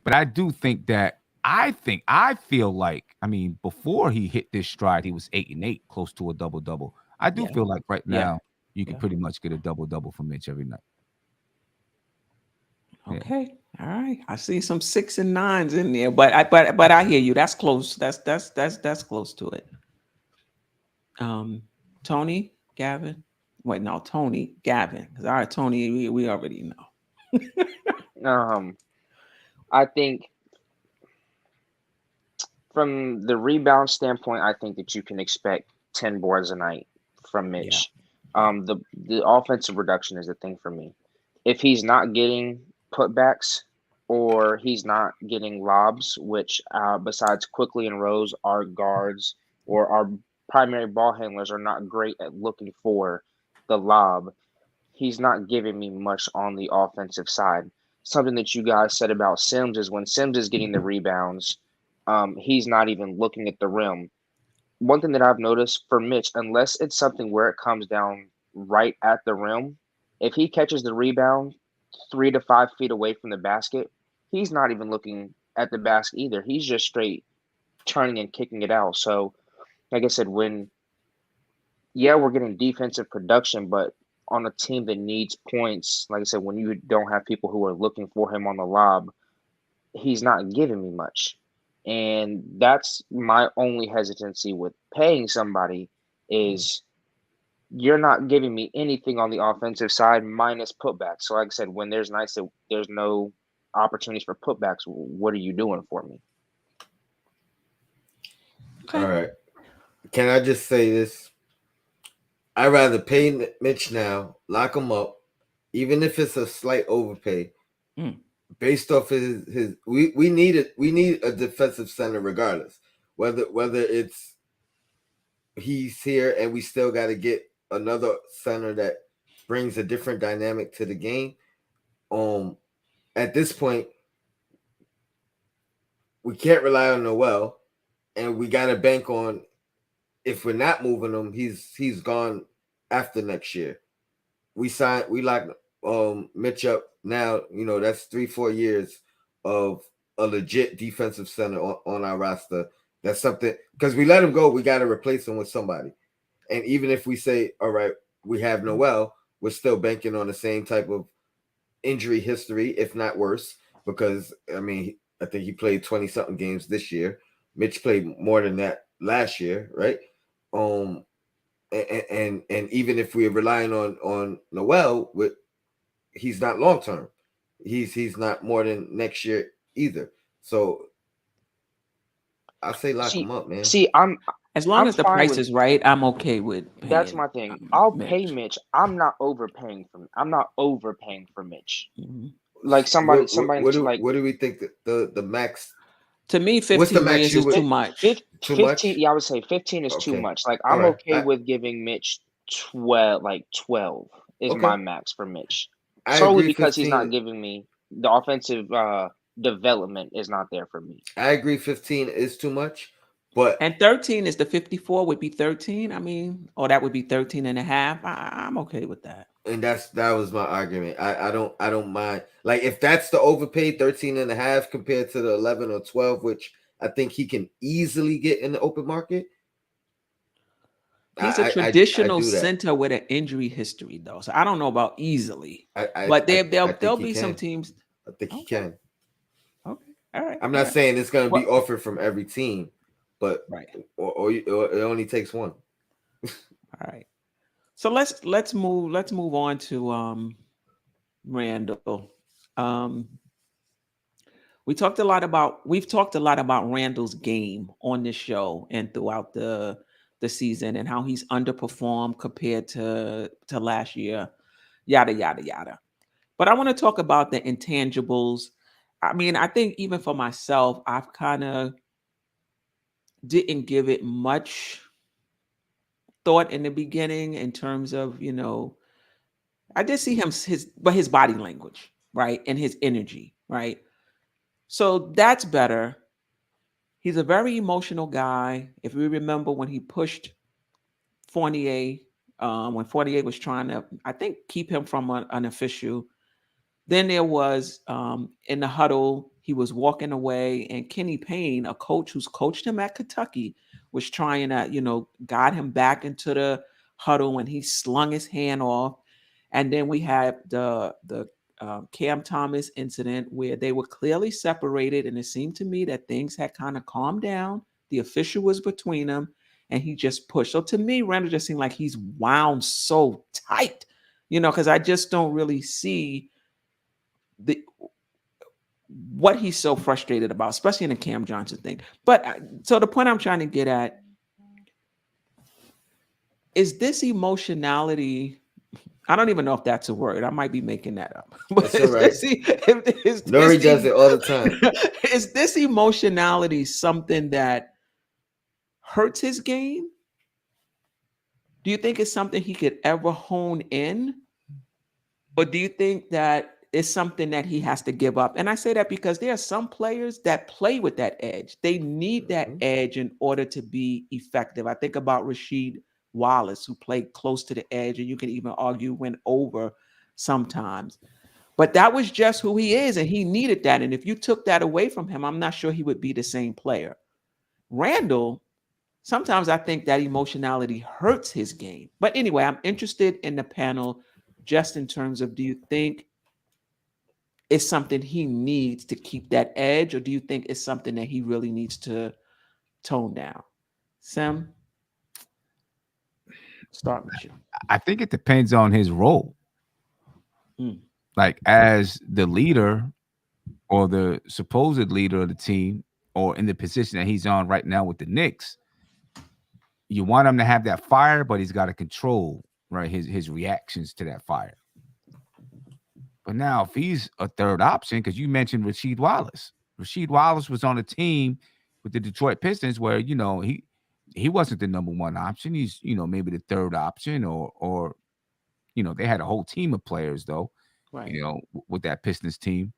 [SPEAKER 4] But I do think that I feel like before he hit this stride, he was 8-8, close to a double-double. I do
[SPEAKER 1] Yeah.
[SPEAKER 4] feel like right
[SPEAKER 1] Yeah.
[SPEAKER 4] now you can
[SPEAKER 1] Yeah.
[SPEAKER 4] pretty much get a double-double from Mitch every night. Yeah.
[SPEAKER 1] Okay. All right. I see some 6 and 9s in there, but I hear you. That's close. That's close to it. Tony, Gavin. Wait, no, Tony, Gavin. All right, Tony, we already know.
[SPEAKER 3] I think from the rebound standpoint, I think that you can expect 10 boards a night from
[SPEAKER 1] Yeah.
[SPEAKER 3] Mitch. The offensive reduction is the thing for me. If he's not getting putbacks or he's not getting lobs, which besides Quickly and Rose, our guards or our primary ball handlers are not great at looking for the lob, he's not giving me much on the offensive side. Something that you guys said about Sims is when Sims is getting the rebounds, he's not even looking at the rim. One thing that I've noticed for Mitch, unless it's something where it comes down right at the rim, if he catches the rebound 3 to 5 feet away from the basket, he's not even looking at the basket either. He's just straight turning and kicking it out. So, like I said, we're getting defensive production, but on a team that needs points, like I said, when you don't have people who are looking for him on the lob, he's not giving me much. And that's my only hesitancy with paying somebody is you're not giving me anything on the offensive side minus putbacks. So like I said, when there's nights that there's no opportunities for putbacks, what are you doing for me?
[SPEAKER 1] Okay.
[SPEAKER 2] All right. Can I just say this? I'd rather pay Mitch now, lock him up, even if it's a slight overpay, based off his. We need it. We need a defensive center regardless, whether it's he's here and we still got to get another center that brings a different dynamic to the game. At this point, we can't rely on Noel, and we got to bank on if we're not moving him, he's gone after next year. We locked Mitch up now. That's 3-4 years of a legit defensive center on our roster. That's something because we let him go, we got to replace him with somebody. And even if we say, all right, we have Noel, we're still banking on the same type of injury history, if not worse, because I think he played 20 something games this year. Mitch played more than that last year, right? And even if we're relying on Noel, he's not long term. He's not more than next year either. So I say lock him up, man.
[SPEAKER 3] See,
[SPEAKER 1] As long
[SPEAKER 3] I'm
[SPEAKER 1] as the
[SPEAKER 3] fine
[SPEAKER 1] price
[SPEAKER 3] with
[SPEAKER 1] is right, I'm okay with
[SPEAKER 3] that's
[SPEAKER 1] paying
[SPEAKER 3] my thing. I'll pay
[SPEAKER 1] Mitch.
[SPEAKER 3] Mitch. I'm not overpaying for Mitch.
[SPEAKER 1] Mm-hmm.
[SPEAKER 3] Like somebody like
[SPEAKER 2] what do we think the max?
[SPEAKER 1] To me,
[SPEAKER 2] What's the
[SPEAKER 1] 15
[SPEAKER 2] max
[SPEAKER 1] wins
[SPEAKER 2] you
[SPEAKER 1] is
[SPEAKER 2] would?
[SPEAKER 1] too much.
[SPEAKER 2] Too
[SPEAKER 3] 15,
[SPEAKER 2] much?
[SPEAKER 3] yeah, I would say 15 is too
[SPEAKER 2] Okay.
[SPEAKER 3] much. Like
[SPEAKER 2] All
[SPEAKER 3] I'm
[SPEAKER 2] right.
[SPEAKER 3] okay with giving Mitch 12 is
[SPEAKER 2] Okay.
[SPEAKER 3] my max for Mitch.
[SPEAKER 2] I
[SPEAKER 3] Solely
[SPEAKER 2] agree.
[SPEAKER 3] because he's
[SPEAKER 2] 15.
[SPEAKER 3] not giving me the offensive development is not there for me.
[SPEAKER 2] I agree. 15 is too much. But
[SPEAKER 1] And 13 is the 54 would be 13. I mean, or that would be 13 and a half. I'm okay with that.
[SPEAKER 2] and that was my argument. I don't mind, like, if that's the overpaid 13 and a half compared to the 11 or 12, which I think he can easily get in the open market.
[SPEAKER 1] He's a
[SPEAKER 2] I
[SPEAKER 1] traditional
[SPEAKER 2] do that.
[SPEAKER 1] center with an injury history, though. So I don't know about easily,
[SPEAKER 2] I I
[SPEAKER 1] but
[SPEAKER 2] I,
[SPEAKER 1] there
[SPEAKER 2] I think
[SPEAKER 1] there'll
[SPEAKER 2] he
[SPEAKER 1] be some
[SPEAKER 2] can.
[SPEAKER 1] teams.
[SPEAKER 2] I think he
[SPEAKER 1] Okay,
[SPEAKER 2] can.
[SPEAKER 1] okay, all right,
[SPEAKER 2] I'm
[SPEAKER 1] all
[SPEAKER 2] not
[SPEAKER 1] right.
[SPEAKER 2] saying it's going to be
[SPEAKER 1] Well,
[SPEAKER 2] offered from every team, but
[SPEAKER 1] right,
[SPEAKER 2] or it only takes one.
[SPEAKER 1] all right. So let's move on to Randall. Um, we've talked a lot about Randall's game on this show and throughout the season and how he's underperformed compared to last year, yada yada yada. But I want to talk about the intangibles. I mean, I think even for myself, I've kind of didn't give it much thought in the beginning in terms of, I did see his body language, right? And his energy, right? So that's better. He's a very emotional guy. If we remember when he pushed Fournier, when Fournier was trying to, I think, keep him from an official. Then there was in the huddle, he was walking away, and Kenny Payne, a coach who's coached him at Kentucky, was trying to, guide him back into the huddle when he slung his hand off. And then we had the Cam Thomas incident where they were clearly separated, and it seemed to me that things had kind of calmed down. The official was between them, and he just pushed. So to me, Randall just seemed like he's wound so tight, because I just don't really see the what he's so frustrated about, especially in the Cam Johnson thing. But so the point I'm trying to get at is this emotionality. I don't even know if that's a word. I might be making that up. But
[SPEAKER 2] It's all right. Nori does it all the time.
[SPEAKER 1] is this emotionality something that hurts his game? Do you think it's something he could ever hone in? Or do you think that it's something that he has to give up? And I say that because there are some players that play with that edge. They need that
[SPEAKER 2] Mhm.
[SPEAKER 1] edge in order to be effective. I think about Rasheed Wallace, who played close to the edge, and you can even argue went over sometimes. But that was just who he is, and he needed that. And if you took that away from him, I'm not sure he would be the same player. Randall, sometimes I think that emotionality hurts his game. But anyway, I'm interested in the panel just in terms of, do you think it's something he needs to keep that edge, or do you think it's something that he really needs to tone down? Sam, start with you.
[SPEAKER 4] I think it depends on his role.
[SPEAKER 1] Mm,
[SPEAKER 4] Like as the leader or the supposed leader of the team, or in the position that he's on right now with the Knicks, you want him to have that fire, but he's got to control right his reactions to that fire. But now, if he's a third option, because you mentioned Rasheed Wallace was on a team with the Detroit Pistons where he wasn't the number one option. He's maybe the third option, or they had a whole team of players though,
[SPEAKER 1] right.
[SPEAKER 4] with that Pistons team.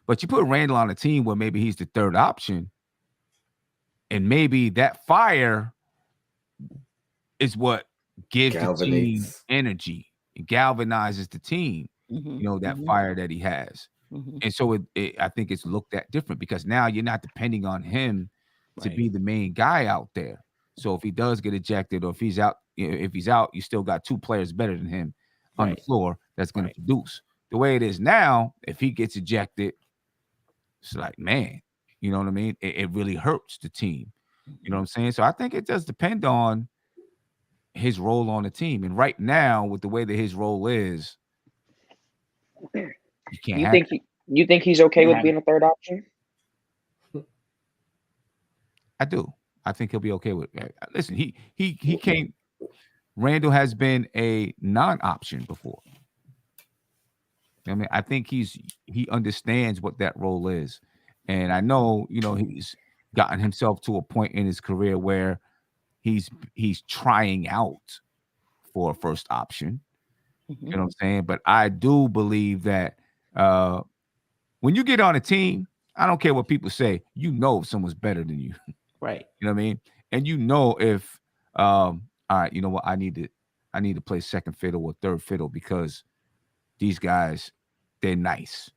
[SPEAKER 4] But you put Randall on a team where maybe he's the third option, and maybe that fire is what gives the team
[SPEAKER 2] Galvanates.
[SPEAKER 4] energy. It galvanizes the team,
[SPEAKER 1] Hmm.
[SPEAKER 4] that
[SPEAKER 1] Hmm.
[SPEAKER 4] fire that he has.
[SPEAKER 1] Hmm.
[SPEAKER 4] And so I think it's looked at different because now you're not depending on him to
[SPEAKER 1] Right.
[SPEAKER 4] be the main guy out there. So if he does get ejected or if he's out, you still got two players better than him on the
[SPEAKER 1] Right.
[SPEAKER 4] floor that's going to
[SPEAKER 1] Right.
[SPEAKER 4] produce. The way it is now, if he gets ejected, it's like, man, you know what I mean? It really hurts the team. You know what
[SPEAKER 1] Hmm.
[SPEAKER 4] I'm saying? So I think it does depend on his role on the team. And right now, with the way that his role is, you can't
[SPEAKER 3] You
[SPEAKER 4] have
[SPEAKER 3] think you think he's okay with being a third option?
[SPEAKER 4] I do. I think he'll be okay with it. Listen, he can't. Randall has been a non-option before. I mean, I think he understands what that role is, and I know he's gotten himself to a point in his career where he's trying out for a first option.
[SPEAKER 1] Hmm.
[SPEAKER 4] You know what I'm saying? But I do believe that when you get on a team, I don't care what people say. You know if someone's better than you.
[SPEAKER 1] Right.
[SPEAKER 4] You know what I mean? And you know if all right, you know what, I need to play second fiddle or third fiddle because these guys, they're nice.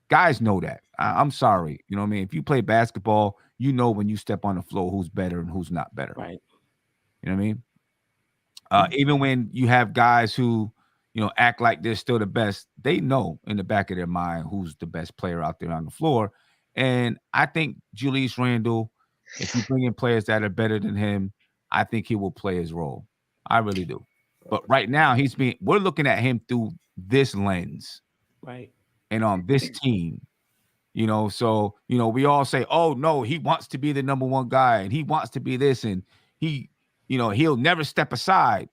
[SPEAKER 4] Guys know that. I'm sorry. You know what I mean? If you play basketball, you know when you step on the floor who's better and who's not better.
[SPEAKER 1] Right.
[SPEAKER 4] You know what I mean?
[SPEAKER 1] Mhm.
[SPEAKER 4] Even when you have guys who, act like they're still the best, they know in the back of their mind who's the best player out there on the floor. And I think Julius Randle, if you bring in players that are better than him, I think he will play his role. I really do. But right now, we're looking at him through this lens
[SPEAKER 1] Right.
[SPEAKER 4] and on this team. So we all say, oh no, he wants to be the number one guy and he wants to be this and he, he'll never step aside.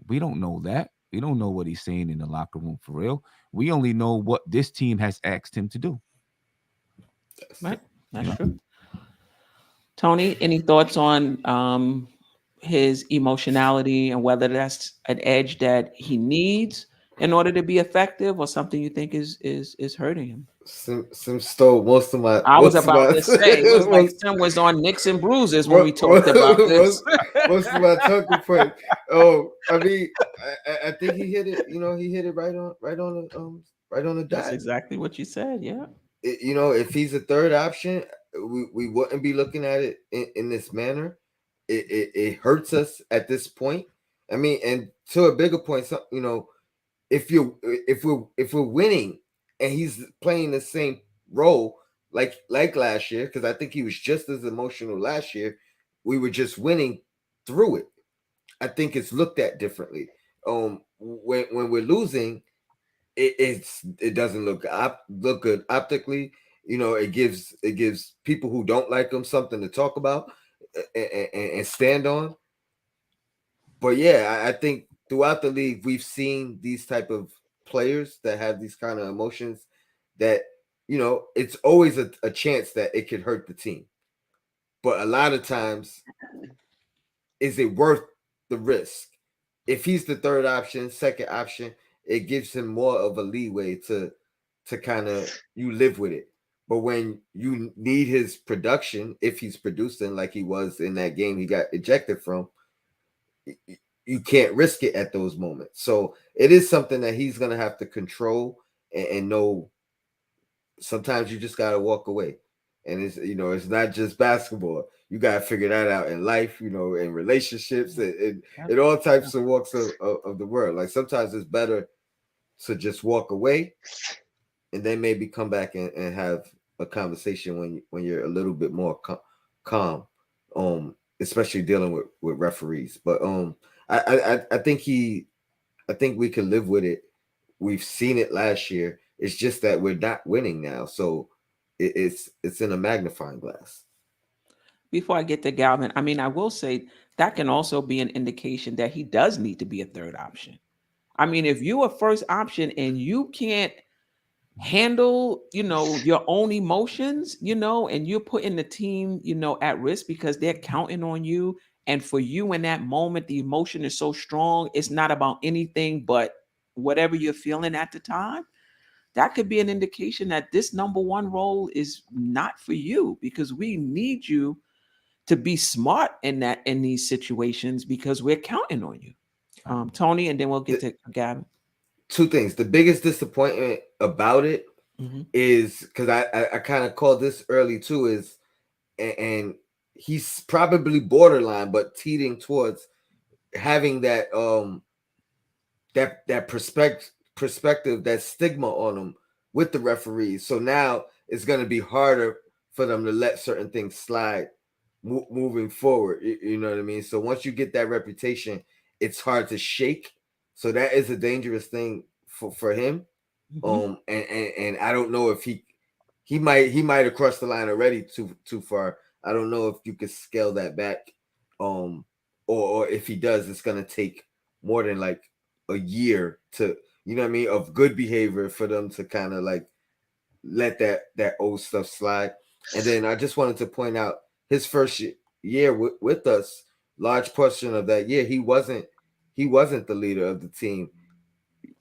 [SPEAKER 4] We don't know that. We don't know what he's saying in the locker room for real. We only know what this team has asked him to do.
[SPEAKER 2] That's true.
[SPEAKER 1] Right.
[SPEAKER 4] You
[SPEAKER 1] That's
[SPEAKER 4] know,
[SPEAKER 1] true. Tony, any thoughts on his emotionality and whether that's an edge that he needs in order to be effective, or something you think is hurting him?
[SPEAKER 2] Sim stole most of my
[SPEAKER 1] I was
[SPEAKER 2] most of
[SPEAKER 1] about
[SPEAKER 2] my
[SPEAKER 1] to say it was like
[SPEAKER 2] most,
[SPEAKER 1] Sim was on Nicks and Bruises when we talked about this.
[SPEAKER 2] most, most of my talking point. Oh, I mean, I think he hit it. He hit it right on the
[SPEAKER 1] That's
[SPEAKER 2] dot.
[SPEAKER 1] exactly what you said. Yeah.
[SPEAKER 2] If he's a third option, we wouldn't be looking at it in this manner. It hurts us at this point. I mean, and to a bigger point, if we're winning and he's playing the same role like last year, because I think he was just as emotional last year. We were just winning through it. I think it's looked at differently. When we're losing, it doesn't look good optically. It gives people who don't like him something to talk about and stand on. But yeah, I think throughout the league we've seen these type of players that have these kind of emotions that it's always a chance that it could hurt the team. But a lot of times, is it worth the risk? If he's the third option, second option, it gives him more of a leeway to kind of you live with it. But when you need his production, if he's producing like he was in that game he got ejected from, you can't risk it at those moments. So it is something that he's gonna have to control and know. Sometimes you just gotta walk away, and it's not just basketball. You gotta figure that out in life, in relationships, and
[SPEAKER 1] Yeah.
[SPEAKER 2] in all types of walks of the world. Like sometimes it's better to just walk away and then maybe come back and have a conversation when you're a little bit more calm, especially dealing with referees. But I think I think we can live with it. We've seen it last year. It's just that we're not winning now, so it's in a magnifying glass.
[SPEAKER 1] Before I get to Galvin, I mean, I will say that can also be an indication that he does need to be a third option. I mean, if you're a first option and you can't handle, your own emotions, and you're putting the team, at risk because they're counting on you. And for you in that moment, the emotion is so strong, it's not about anything but whatever you're feeling at the time. That could be an indication that this number one role is not for you, because we need you to be smart in these situations because we're counting on you. Tony, and then we'll get
[SPEAKER 2] The
[SPEAKER 1] to Gavin.
[SPEAKER 2] two things. The biggest disappointment about it
[SPEAKER 1] Hmm.
[SPEAKER 2] is because I kind of called this early too. And he's probably borderline, but teeting towards having that perspective, that stigma on them with the referees. So now it's going to be harder for them to let certain things slide moving forward. You know what I mean? So once you get that reputation, it's hard to shake. So that is a dangerous thing for him.
[SPEAKER 1] Hmm.
[SPEAKER 2] And I don't know if he might have crossed the line already too far. I don't know if you could scale that back, um, or if he does, it's gonna take more than like a year to, you know what I mean, of good behavior for them to kind of like let that old stuff slide. And then I just wanted to point out his first year with us. Large portion of that year, he wasn't the leader of the team.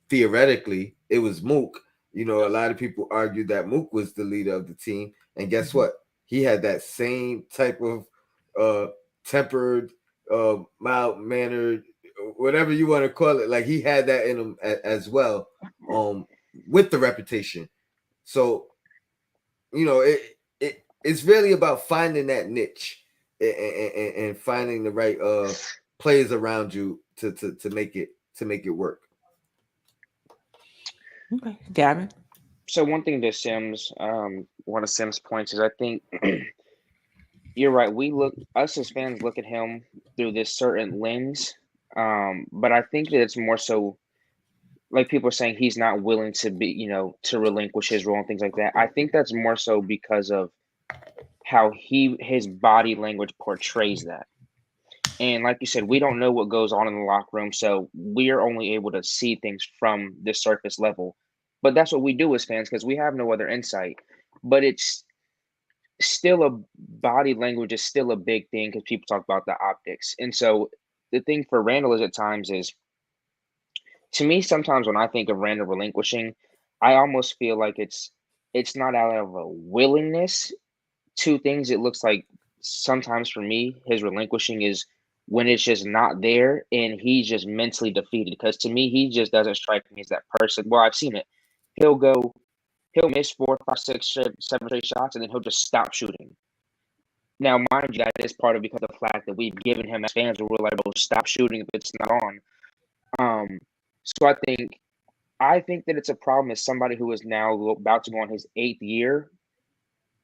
[SPEAKER 2] Theoretically, it was Mook. A lot of people argued that Mook was the leader of the team, and guess
[SPEAKER 1] Hmm.
[SPEAKER 2] what? he had that same type of uh tempered, mild mannered, whatever you want to call it. Like he had that in him as well, with the reputation. So it's really about finding that niche, and finding the right players around you to make it work.
[SPEAKER 1] Okay, Gavin.
[SPEAKER 3] So one thing that Sims, one of Sims' points is I think you're right. We look us as fans look at him through this certain lens, but I think that it's more so like people are saying he's not willing to be, to relinquish his role and things like that. I think that's more so because of how his body language portrays that. And like you said, we don't know what goes on in the locker room, so we're only able to see things from the surface level. But that's what we do as fans because we have no other insight. But it's still a body language is still a big thing because people talk about the optics. And so the thing for Randall is at times is to me sometimes when I think of Randall relinquishing, I almost feel like it's not out of a willingness to things. It looks like sometimes for me, his relinquishing is when it's just not there and he's just mentally defeated. Because to me, he just doesn't strike me as that person. Well, I've seen it. He'll go, he'll miss 4, 5, 6, 7 straight shots, and then he'll just stop shooting. Now, mind you, that is part of because of the fact that we've given him as fans, where we're like, "Oh, stop shooting if it's not on." Um, so I think that it's a problem as somebody who is now about to go on his 8th year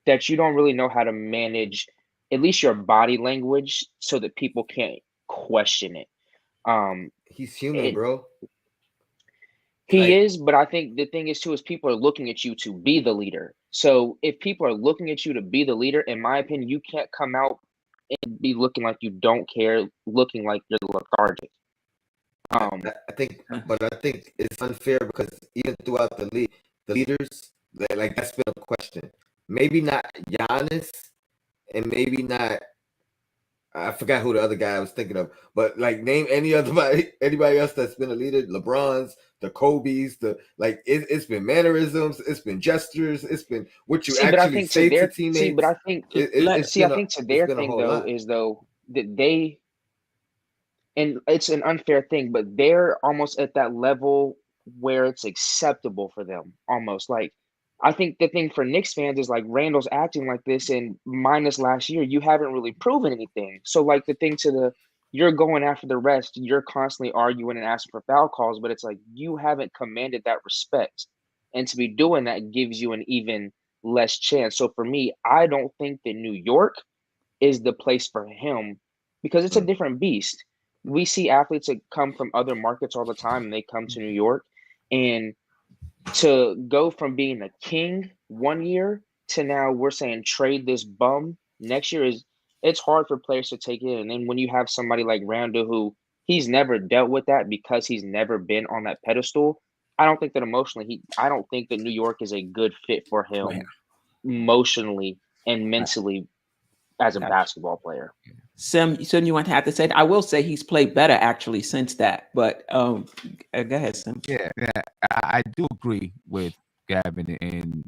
[SPEAKER 3] that you don't really know how to manage at least your body language so that people can't question it. Um,
[SPEAKER 2] He's human,
[SPEAKER 3] it
[SPEAKER 2] bro.
[SPEAKER 3] he
[SPEAKER 2] Like
[SPEAKER 3] is, but I think the thing is too is people are looking at you to be the leader. So if people are looking at you to be the leader, in my opinion, you can't come out and be looking like you don't care, looking like you're lethargic. Um,
[SPEAKER 2] I think it's unfair because even throughout the league, the leaders, like that's been a question. Maybe not Giannis, and maybe not. I forgot who the other guy I was thinking of, but like name anybody else that's been a leader. LeBron's, the Kobe's, it's been mannerisms, it's been gestures, it's been what you
[SPEAKER 3] See, but I
[SPEAKER 2] actually
[SPEAKER 3] think to
[SPEAKER 2] say to
[SPEAKER 3] their see, but
[SPEAKER 2] teammates.
[SPEAKER 3] I think
[SPEAKER 1] Let
[SPEAKER 3] see, I think to
[SPEAKER 2] It's
[SPEAKER 3] their
[SPEAKER 2] been a
[SPEAKER 3] thing
[SPEAKER 2] whole
[SPEAKER 3] though
[SPEAKER 2] lot.
[SPEAKER 3] is though that they and it's an unfair thing, but they're almost at that level where it's acceptable for them. Almost like I think the thing for Knicks fans is like Randall's acting like this, and minus last year, you haven't really proven anything. So like the thing to the you're going after the rest, you're constantly arguing and asking for foul calls, but it's like you haven't commanded that respect, and to be doing that gives you an even less chance. So for me, I don't think that New York is the place for him because it's a
[SPEAKER 2] Mm.
[SPEAKER 3] different beast. We see athletes that come from other markets all the time and they come to New York. And to go from being a king one year to now we're saying trade this bum next year is it's hard for players to take it. And then when you have somebody like Randall who he's never dealt with that because he's never been on that pedestal, I don't think that emotionally I don't think that New York is a good fit for
[SPEAKER 1] well,
[SPEAKER 3] him emotionally and
[SPEAKER 1] right,
[SPEAKER 3] mentally as a
[SPEAKER 1] gotcha.
[SPEAKER 3] basketball player.
[SPEAKER 1] Sim, you want to have to say that? I will say he's played better actually since that. But go ahead, Sim.
[SPEAKER 4] Yeah, I do agree with Gavin, and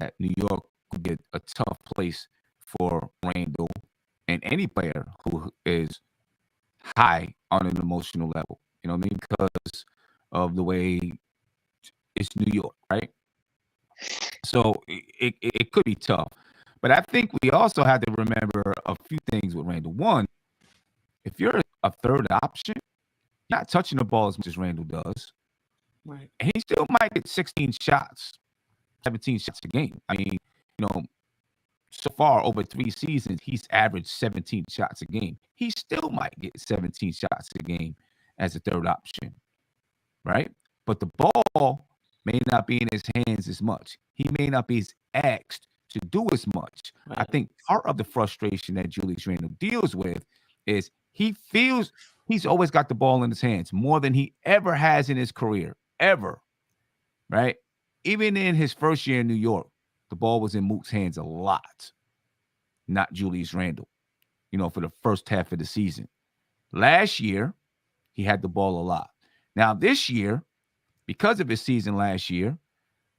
[SPEAKER 4] that New York could be a tough place for Randall and any player who is high on an emotional level. You know what I mean? Because of the way it's New York, right? So it could be tough. But I think we also have to remember a few things with Randall. One, if you're a third option, you're not touching the ball as much as Randall does.
[SPEAKER 1] Right.
[SPEAKER 4] And he still might get 16 shots, 17 shots a game. I mean, you know, so far over 3 seasons, he's averaged 17 shots a game. He still might get 17 shots a game as a third option, right? But the ball may not be in his hands as much. He may not be as asked to do as much. I
[SPEAKER 1] Right.
[SPEAKER 4] think part of the frustration that Julius Randle deals with is he feels he's always got the ball in his hands more than he ever has in his career, ever, right? Even in his first year in New York, the ball was in Mook's hands a lot, not Julius Randle, for the first half of the season. Last year, he had the ball a lot. Now, this year, because of his season last year,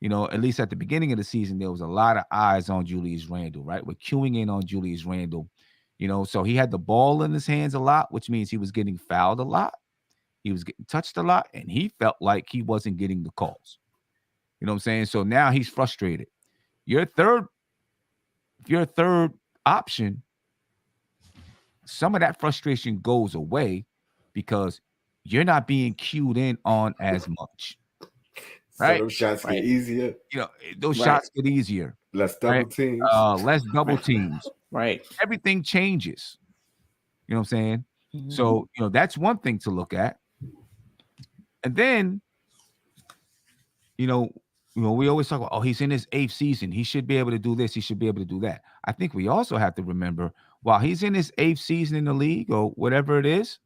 [SPEAKER 4] At least at the beginning of the season, there was a lot of eyes on Julius Randle, right? We're queuing in on Julius Randle, so he had the ball in his hands a lot, which means he was getting fouled a lot. He was getting touched a lot, and he felt like he wasn't getting the calls. You know what I'm saying? So now he's frustrated. Your third, your third option, some of that frustration goes away because you're not being cued in on as much,
[SPEAKER 2] So
[SPEAKER 4] right?
[SPEAKER 2] those shots get
[SPEAKER 1] Right.
[SPEAKER 2] easier,
[SPEAKER 4] Those
[SPEAKER 1] Right.
[SPEAKER 4] shots get easier,
[SPEAKER 2] less
[SPEAKER 4] right?
[SPEAKER 2] double teams.
[SPEAKER 4] Less double
[SPEAKER 1] Right.
[SPEAKER 4] teams.
[SPEAKER 1] Right.
[SPEAKER 4] Everything changes. You know what I'm saying?
[SPEAKER 1] Mhm.
[SPEAKER 4] So, that's one thing to look at. And then, you know, we always talk about, oh, he's in his 8th season. He should be able to do this. He should be able to do that. I think we also have to remember while he's in his 8th season in the league or whatever it is,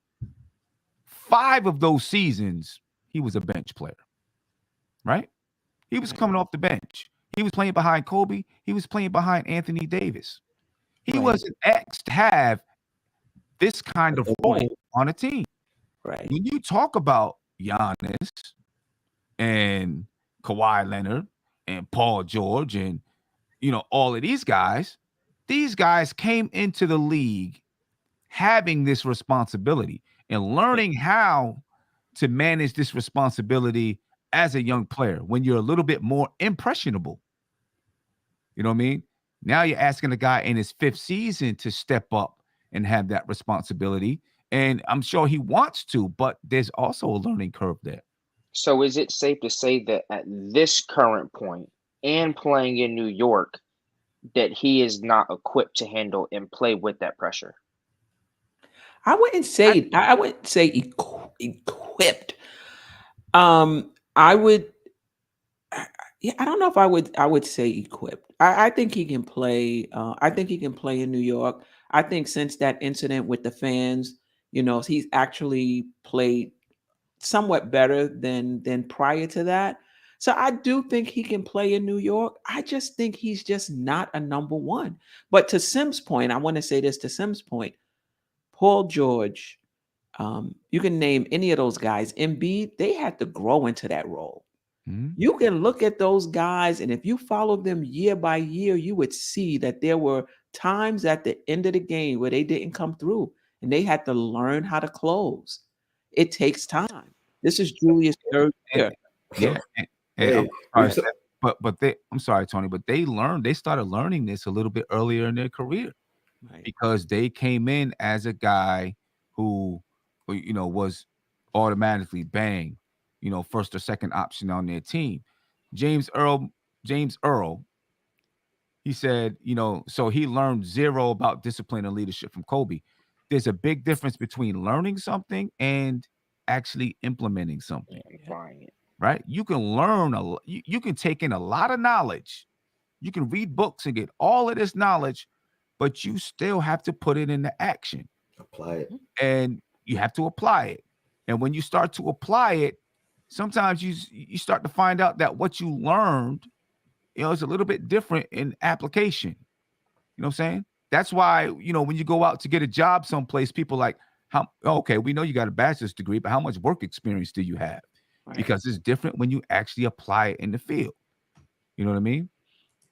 [SPEAKER 4] 5 of those seasons, he was a bench player, right? He was
[SPEAKER 1] Right.
[SPEAKER 4] coming off the bench. He was playing behind Kobe. He was playing behind Anthony Davis. He
[SPEAKER 1] Right.
[SPEAKER 4] wasn't asked to have this kind of
[SPEAKER 1] Right.
[SPEAKER 4] role on a team.
[SPEAKER 1] Right.
[SPEAKER 4] When you talk about Giannis and Kawhi Leonard and Paul George and all of these guys came into the league having this responsibility and learning how to manage this responsibility as a young player when you're a little bit more impressionable. You know what I mean? Now you're asking a guy in his 5th season to step up and have that responsibility. And I'm sure he wants to, but there's also a learning curve there.
[SPEAKER 3] So is it safe to say that at this current point and playing in New York, that he is not equipped to handle and play with that pressure?
[SPEAKER 1] I I wouldn't say equipped. I would yeah, I don't know if I would say equipped. I think he can play. I think he can play in New York. I think since that incident with the fans, he's actually played somewhat better than prior to that. So I do think he can play in New York. I just think he's just not a number one. But to Sim's point, I want to say this to Sim's point. Paul George, you can name any of those guys. Embiid, they had to grow into that role.
[SPEAKER 4] Mhm.
[SPEAKER 1] You can look at those guys, and if you follow them year by year, you would see that there were times at the end of the game where they didn't come through and they had to learn how to close. It takes time. This is Julius' third
[SPEAKER 4] And,
[SPEAKER 1] year.
[SPEAKER 4] yeah, and I'm
[SPEAKER 2] Hey, we
[SPEAKER 4] sorry,
[SPEAKER 2] t-
[SPEAKER 4] Steph, but I'm sorry, Tony, but they started learning this a little bit earlier in their career
[SPEAKER 1] Right.
[SPEAKER 4] because they came in as a guy who was automatically bang, first or second option on their team. James Earl, James Earl, he said, so he learned zero about discipline and leadership from Kobe. There's a big difference between learning something and actually implementing something,
[SPEAKER 3] And
[SPEAKER 1] Yeah.
[SPEAKER 3] applying it.
[SPEAKER 4] right? You can learn you can take in a lot of knowledge. You can read books and get all of this knowledge, but you still have to put it into action
[SPEAKER 2] apply it.
[SPEAKER 1] Mhm.
[SPEAKER 4] and you have to apply it. And when you start to apply it, sometimes you start to find out that what you learned, is a little bit different in application. You know what I'm saying? That's why, when you go out to get a job someplace, people like, how okay, we know you got a bachelor's degree, but how much work experience do you have?
[SPEAKER 1] Right.
[SPEAKER 4] Because it's different when you actually apply it in the field. You know what I mean?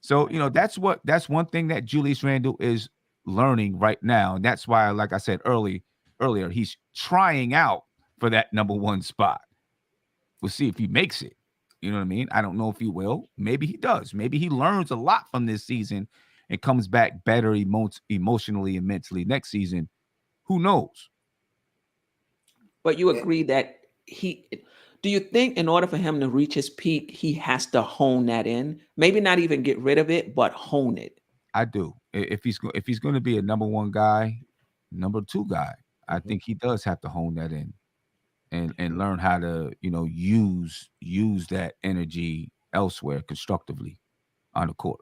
[SPEAKER 4] So,
[SPEAKER 1] Right.
[SPEAKER 4] that's one thing that Julius Randle is learning right now. And that's why, like I said earlier, he's trying out for that number one spot. We'll see if he makes it. You know what I mean? I don't know if he will. Maybe he does. Maybe he learns a lot from this season and comes back better emotionally and mentally next season. Who knows?
[SPEAKER 1] But you
[SPEAKER 2] Eh,
[SPEAKER 1] agree that do you think in order for him to reach his peak, he has to hone that in? Maybe not even get rid of it, but hone it.
[SPEAKER 4] I do. If he's going to be a number one guy, number two guy, I
[SPEAKER 1] Mhm.
[SPEAKER 4] think he does have to hone that in and learn how to use that energy elsewhere constructively on the court.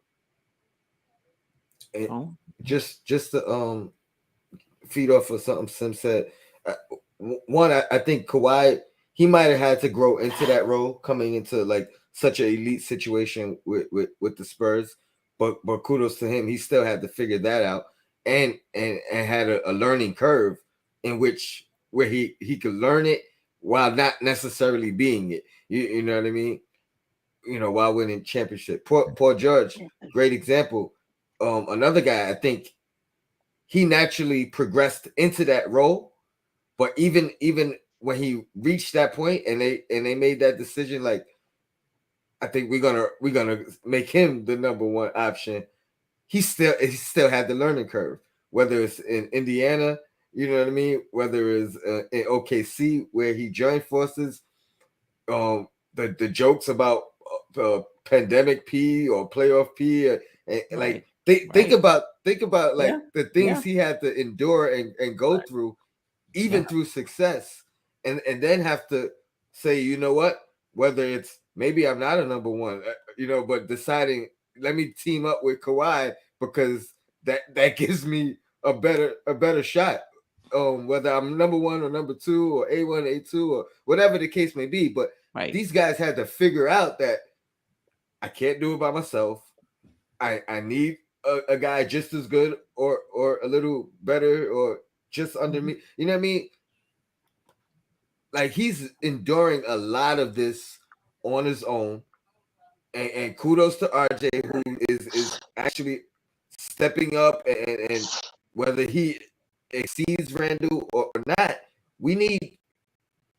[SPEAKER 2] And
[SPEAKER 1] Oh,
[SPEAKER 2] just to feed off of something Sim said. Uh, One, I think Kawhi, he might have had to grow into that role coming into like such an elite situation with the Spurs. But kudos to him, he still had to figure that out and had a learning curve in which where he could learn it while not necessarily being it. You know what I mean? while winning championship. Paul George, great example. Another guy, I think he naturally progressed into that role, but even when he reached that point and they made that decision, like, I think we're gonna make him the number one option. He still had the learning curve, whether it's in Indiana, you know what I mean, whether it's in OKC where he joined forces. The jokes about pandemic P or playoff P, and like think about like
[SPEAKER 1] Yeah.
[SPEAKER 2] the things
[SPEAKER 1] Yeah.
[SPEAKER 2] he had to endure and go
[SPEAKER 1] Right.
[SPEAKER 2] through, even
[SPEAKER 1] Yeah.
[SPEAKER 2] through success, and then have to say, you know what, whether it's maybe I'm not a number one, but deciding, let me team up with Kawhi because that gives me a better shot, whether I'm number one or number two or A1, A2 or whatever the case may be. But
[SPEAKER 1] Right.
[SPEAKER 2] these guys had to figure out that I can't do it by myself. I need a guy just as good or a little better or just under
[SPEAKER 1] Mhm.
[SPEAKER 2] me. You know what I mean? Like, he's enduring a lot of this on his own. And kudos to RJ, who is actually stepping up, and whether he exceeds Randall or not, we need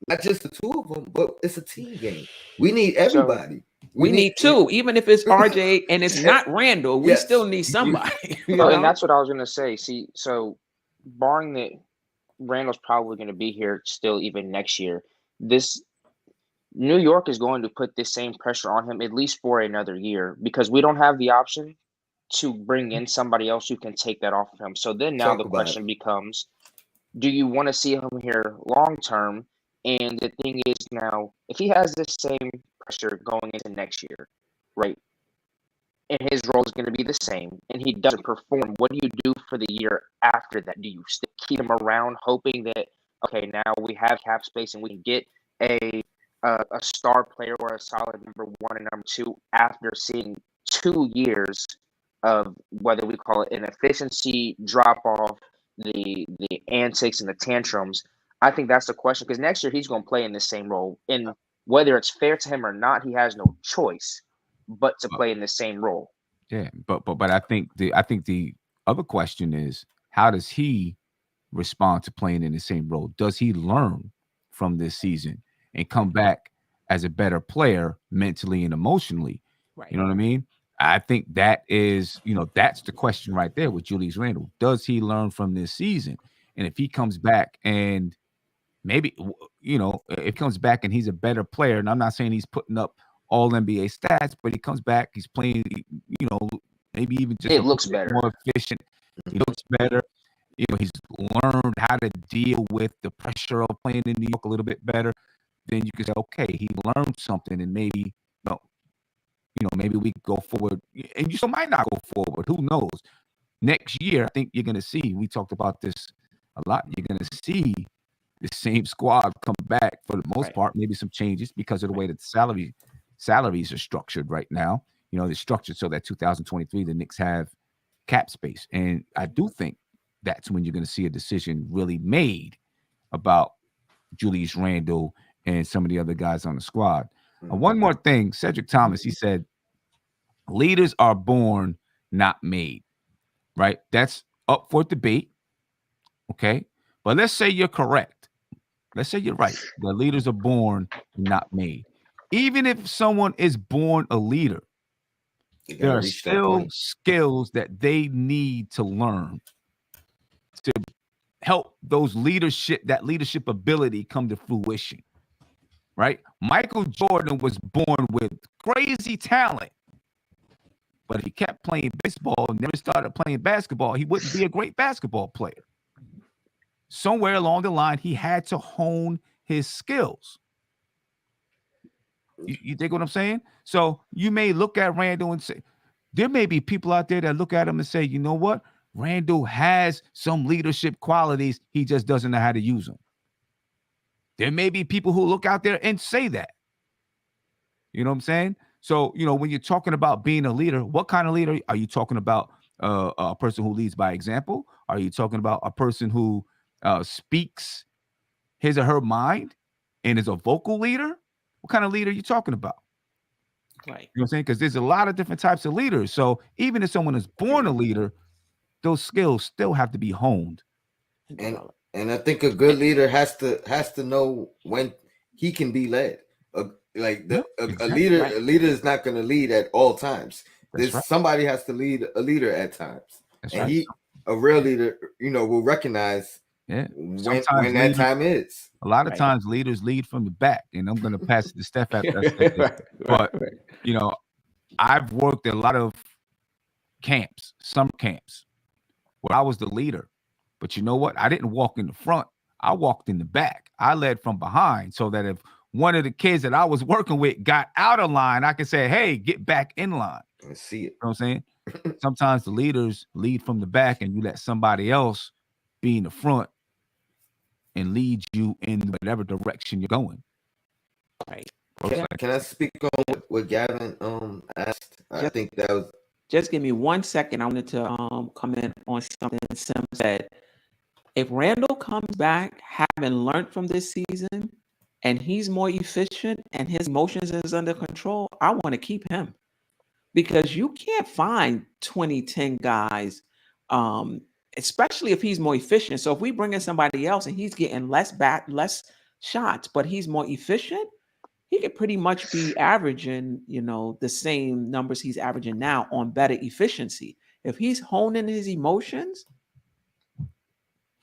[SPEAKER 2] not just the two of them, but it's a team game. We need
[SPEAKER 3] So
[SPEAKER 2] everybody. We
[SPEAKER 1] We
[SPEAKER 2] need
[SPEAKER 1] need two, even if it's RJ and it's not Randall. We still
[SPEAKER 2] yes.
[SPEAKER 1] need somebody.
[SPEAKER 3] so
[SPEAKER 1] You
[SPEAKER 3] and
[SPEAKER 1] know.
[SPEAKER 3] that's what I was gonna say. See, so barring that Randall's probably gonna be here still even next year. This New York is going to put this same pressure on him at least for another year because we don't have the option to bring in somebody else who can take that off of him. So then now
[SPEAKER 2] Talk
[SPEAKER 3] the
[SPEAKER 2] about it.
[SPEAKER 3] question becomes, do you want to see him here long term? And the thing is now, if he has the same pressure going into next year, right, and his role is going to be the same, and he doesn't perform, what do you do for the year after that? Do you still keep him around, hoping that okay, now we have cap space and we can get a a star player or a solid number one and number two after seeing 2 years of whether we call it an efficiency drop off, the antics and the tantrums? I think that's the question because next year he's going to play in the same role, and whether it's fair to him or not, he has no choice but to play in the same role.
[SPEAKER 4] Yeah, but I think the other question is, how does he respond to playing in the same role? Does he learn from this season and come back as a better player mentally and emotionally? You
[SPEAKER 1] Right.
[SPEAKER 4] know what I mean? I think that's the question right there with Julius Randle. Does he learn from this season? And if he comes back and maybe if he comes back and he's a better player, and I'm not saying he's putting up all NBA stats, but he comes back, he's playing, you know, maybe even just a
[SPEAKER 3] It
[SPEAKER 4] little
[SPEAKER 3] looks
[SPEAKER 4] bit
[SPEAKER 3] better.
[SPEAKER 4] more efficient. He looks better. He's learned how to deal with the pressure of playing in New York a little bit better. Then you can say, okay, he learned something, and maybe, no, maybe we go forward, and you still might not go forward. Who knows? Next year, I think you're going to see. We talked about this a lot. You're going to see the same squad come back for the most
[SPEAKER 1] Right.
[SPEAKER 4] part. Maybe some changes because of the
[SPEAKER 1] Right.
[SPEAKER 4] way that salaries are structured right now. They're structured so that 2023 the Knicks have cap space, and I do think that's when you're going to see a decision really made about Julius Randle and some of the other guys on the squad. One more thing, Cedric Thomas, he said, leaders are born, not made, right? That's up for debate, okay? But let's say you're correct. Let's say you're right. The leaders are born, not made. Even if someone is born a leader,
[SPEAKER 2] You
[SPEAKER 4] there
[SPEAKER 2] gotta
[SPEAKER 4] are
[SPEAKER 2] reach that
[SPEAKER 4] still
[SPEAKER 2] point.
[SPEAKER 4] skills that they need to learn to help that leadership ability come to fruition, right? Michael Jordan was born with crazy talent, but if he kept playing baseball and never started playing basketball, he wouldn't be a great basketball player. Somewhere along the line, he had to hone his skills. You think what I'm saying? So you may look at Randall and say, there may be people out there that look at him and say, you know what? Randall has some leadership qualities. He just doesn't know how to use them. There may be people who look out there and say that. You know what I'm saying? So, when you're talking about being a leader, what kind of leader are you talking about? A person who leads by example? Are you talking about a person who speaks his or her mind and is a vocal leader? What kind of leader are you talking about?
[SPEAKER 1] Right.
[SPEAKER 4] You know what I'm saying? Because there's a lot of different types of leaders. So even if someone is born a leader, those skills still have to be honed.
[SPEAKER 2] and I think a good leader has to know when he can be led.
[SPEAKER 4] Yep,
[SPEAKER 2] A
[SPEAKER 4] exactly.
[SPEAKER 2] leader,
[SPEAKER 1] Right.
[SPEAKER 2] a leader is not going to lead at all times.
[SPEAKER 4] That's right.
[SPEAKER 2] Somebody has to lead a leader at times,
[SPEAKER 4] That's
[SPEAKER 2] and
[SPEAKER 4] right.
[SPEAKER 2] a real leader, will recognize
[SPEAKER 4] Yeah.
[SPEAKER 2] when
[SPEAKER 4] Sometimes
[SPEAKER 2] that
[SPEAKER 4] leaders,
[SPEAKER 2] time is.
[SPEAKER 4] a lot of
[SPEAKER 1] Right.
[SPEAKER 4] times leaders lead from the back, and I'm going to pass it to Steph after I said this.
[SPEAKER 1] Right.
[SPEAKER 4] But
[SPEAKER 1] Right.
[SPEAKER 4] you know, I've worked at a lot of camps, summer camps, where I was the leader. But you know what? I didn't walk in the front. I walked in the back. I led from behind so that if one of the kids that I was working with got out of line, I could say, hey, get back in line.
[SPEAKER 2] Let's see it.
[SPEAKER 4] You know what I'm saying? Sometimes the leaders lead from the back and you let somebody else be in the front and lead you in whatever direction you're going.
[SPEAKER 1] Right.
[SPEAKER 2] Can I speak on what Gavin asked? I
[SPEAKER 1] Just,
[SPEAKER 2] think that was
[SPEAKER 1] just give me 1 second. I wanted to comment on something Sim said. If Randall comes back having learned from this season and he's more efficient and his emotions is under control, I want to keep him because you can't find 2010 guys, especially if he's more efficient. So if we bring in somebody else and he's getting less shots, but he's more efficient, he could pretty much be averaging, the same numbers he's averaging now on better efficiency. If he's honing his emotions,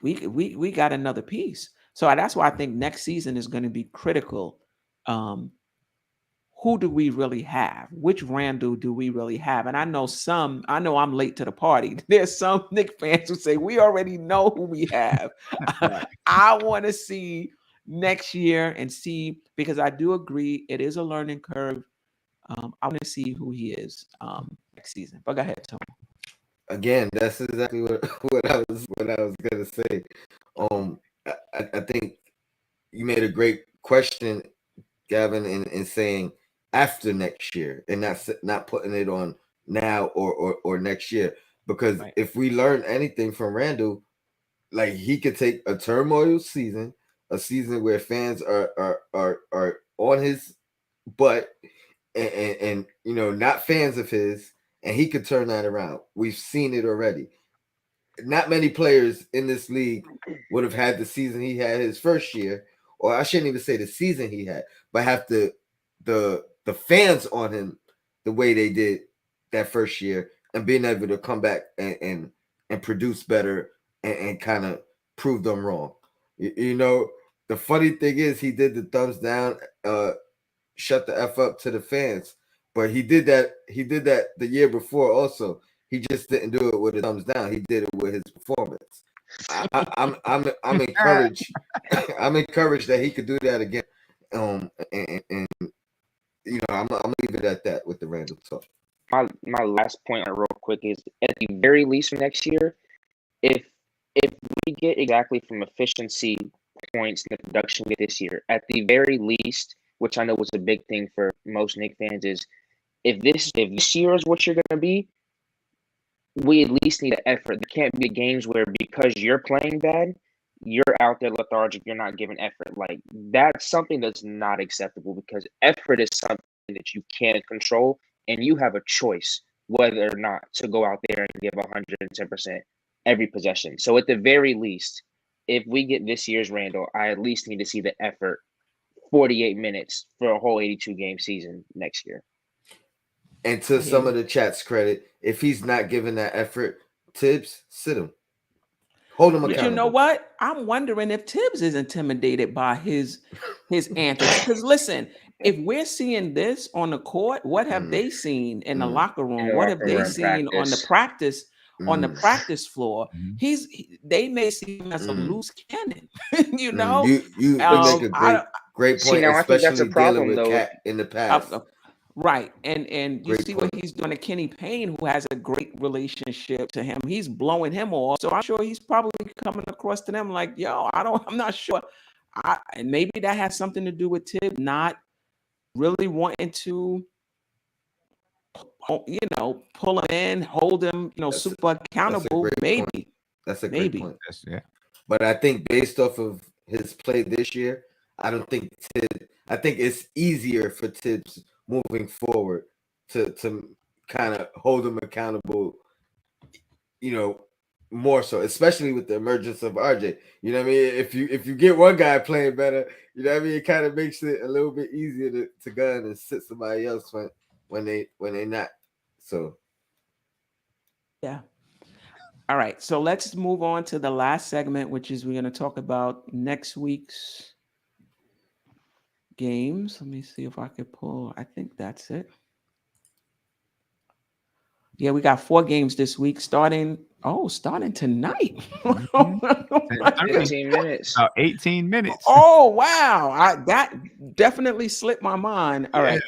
[SPEAKER 1] we got another piece. So that's why I think next season is going to be critical. Who do we really have? Which Randall do we really have? And I know I'm late to the party. There's some Knicks fans who say we already know who we have. I want to see next year and see, because I do agree it is a learning curve. I want to see who he is next season. But go ahead, Tony.
[SPEAKER 2] Again, that's exactly what I was gonna say. I think you made a great question, Gavin, in saying after next year and not putting it on now or next year, because
[SPEAKER 1] Right.
[SPEAKER 2] if we learn anything from Randall, like he could take a turmoil season, a season where fans are on his butt and not fans of his, and he could turn that around. We've seen it already. Not many players in this league would have had the season he had his first year, or I shouldn't even say the season he had, but have the fans on him the way they did that first year, and being able to come back and produce better and kind of prove them wrong. The funny thing is he did the thumbs down, shut the F up to the fans, but he did that the year before also. He just didn't do it with a thumbs down. He did it with his performance. I'm encouraged. I'm encouraged that he could do that again. And I'm leave it at that with the Randall talk.
[SPEAKER 3] My last point real quick is at the very least for next year, if we get exactly from efficiency points in the production we get this year, at the very least, which I know was a big thing for most Knicks fans, is if this year is what you're gonna be, we at least need an effort. There can't be games where because you're playing bad, you're out there lethargic, you're not giving effort. Like that's something that's not acceptable because effort is something that you can't control and you have a choice whether or not to go out there and give 110% every possession. So at the very least, if we get this year's Randall, I at least need to see the effort 48 minutes for a whole 82 game season next year.
[SPEAKER 2] And to some of the chat's credit, if he's not giving that effort, Tibbs, sit him. Hold him accountable.
[SPEAKER 1] You know what? I'm wondering if Tibbs is intimidated by his antics. Because listen, if we're seeing this on the court, what have they seen in the locker room? What have they seen on the practice floor? They may see him as a loose cannon. You
[SPEAKER 2] make a great point,
[SPEAKER 3] now I think that's a
[SPEAKER 2] especially
[SPEAKER 3] problem,
[SPEAKER 2] dealing with
[SPEAKER 3] though.
[SPEAKER 2] Cat in the past.
[SPEAKER 1] Right. And you
[SPEAKER 2] Great
[SPEAKER 1] see
[SPEAKER 2] point.
[SPEAKER 1] what he's doing to Kenny Payne, who has a great relationship to him. He's blowing him off. So I'm sure he's probably coming across to them like, yo, I'm not sure. And maybe that has something to do with Tibb not really wanting to, pull him in, hold him, super accountable. Maybe.
[SPEAKER 2] That's a great point.
[SPEAKER 4] Yeah.
[SPEAKER 2] But I think based off of his play this year, I don't think I think it's easier for Tibbs moving forward to kind of hold them accountable, you know, more so, especially with the emergence of RJ. You know what I mean? If you get one guy playing better, you know what I mean, it kind of makes it a little bit easier to go in and sit somebody else when they not. So
[SPEAKER 1] Yeah. All right. So let's move on to the last segment, which is we're going to talk about next week's games. Let me see if I could pull. I think that's it. Yeah, we got 4 games this week starting tonight.
[SPEAKER 4] Mhm.
[SPEAKER 1] Oh my
[SPEAKER 4] 10:30,
[SPEAKER 1] goodness.
[SPEAKER 3] 15 minutes.
[SPEAKER 4] about 18 minutes.
[SPEAKER 1] Oh wow. That definitely slipped my mind. All
[SPEAKER 4] Yeah.
[SPEAKER 1] right.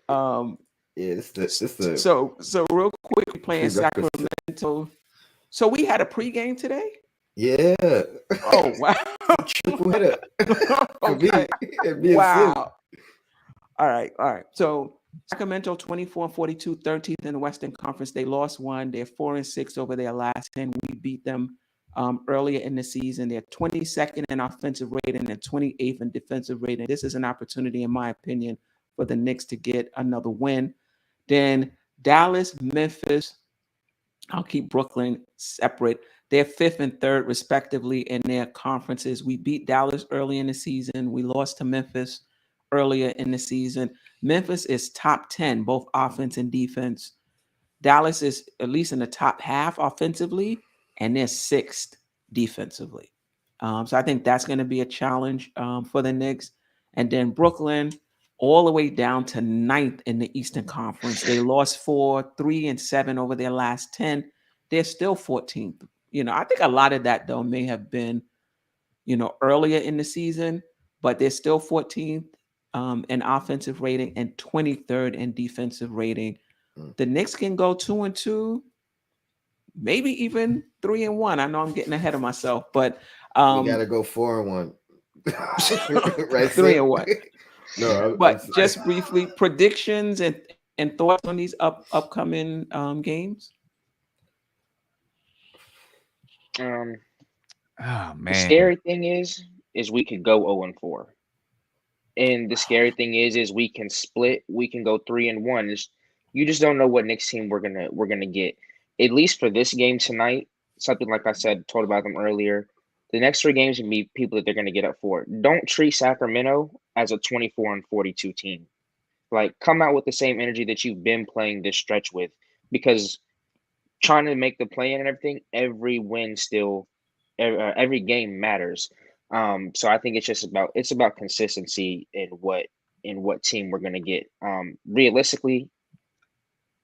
[SPEAKER 1] Um
[SPEAKER 2] yeah, this the
[SPEAKER 1] so real quick, we're playing
[SPEAKER 2] prerequisite.
[SPEAKER 1] Sacramento. So we had a pregame today?
[SPEAKER 2] Yeah,
[SPEAKER 1] Oh wow.
[SPEAKER 2] triple hitter for
[SPEAKER 1] Okay.
[SPEAKER 2] me and me and Sim.
[SPEAKER 1] Wow. All right, all right. So Sacramento 24-42, 13th in the Western Conference. They lost one. They're 4-6 over their last 10. We beat them earlier in the season. They're 22nd in offensive rating and 28th in defensive rating. This is an opportunity, in my opinion, for the Knicks to get another win. Then Dallas, Memphis, I'll keep Brooklyn separate. They're 5th and 3rd, respectively, in their conferences. We beat Dallas early in the season. We lost to Memphis earlier in the season. Memphis is top 10, both offense and defense. Dallas is at least in the top half offensively, and they're 6th defensively. So I think that's going to be a challenge for the Knicks. And then Brooklyn, all the way down to 9th in the Eastern Conference. They lost 4, 3-7 over their last 10. They're still 14th. I think a lot of that, though, may have been, earlier in the season, but they're still 14th in offensive rating and 23rd in defensive rating.
[SPEAKER 2] Mm.
[SPEAKER 1] The Knicks can go 2-2, maybe even 3-1. I know I'm getting ahead of myself, but
[SPEAKER 2] We gotta go 4-1, right,
[SPEAKER 1] three
[SPEAKER 2] Sim?
[SPEAKER 1] and one.
[SPEAKER 2] No,
[SPEAKER 1] But just briefly, predictions and thoughts on these upcoming games.
[SPEAKER 3] Um,
[SPEAKER 4] Oh
[SPEAKER 3] the
[SPEAKER 4] man.
[SPEAKER 3] scary thing is we could go 0-4. And the scary thing is we can split. We can go 3-1. You just don't know what next team we're gonna get. At least for this game tonight, something like I said, told about them earlier. The next 3 games can be people that they're gonna get up for. Don't treat Sacramento as a 24-42 team. Like, come out with the same energy that you've been playing this stretch with, because trying to make the play in and everything, every win still, every game matters. So I think it's about consistency in what team we're gonna get. Realistically,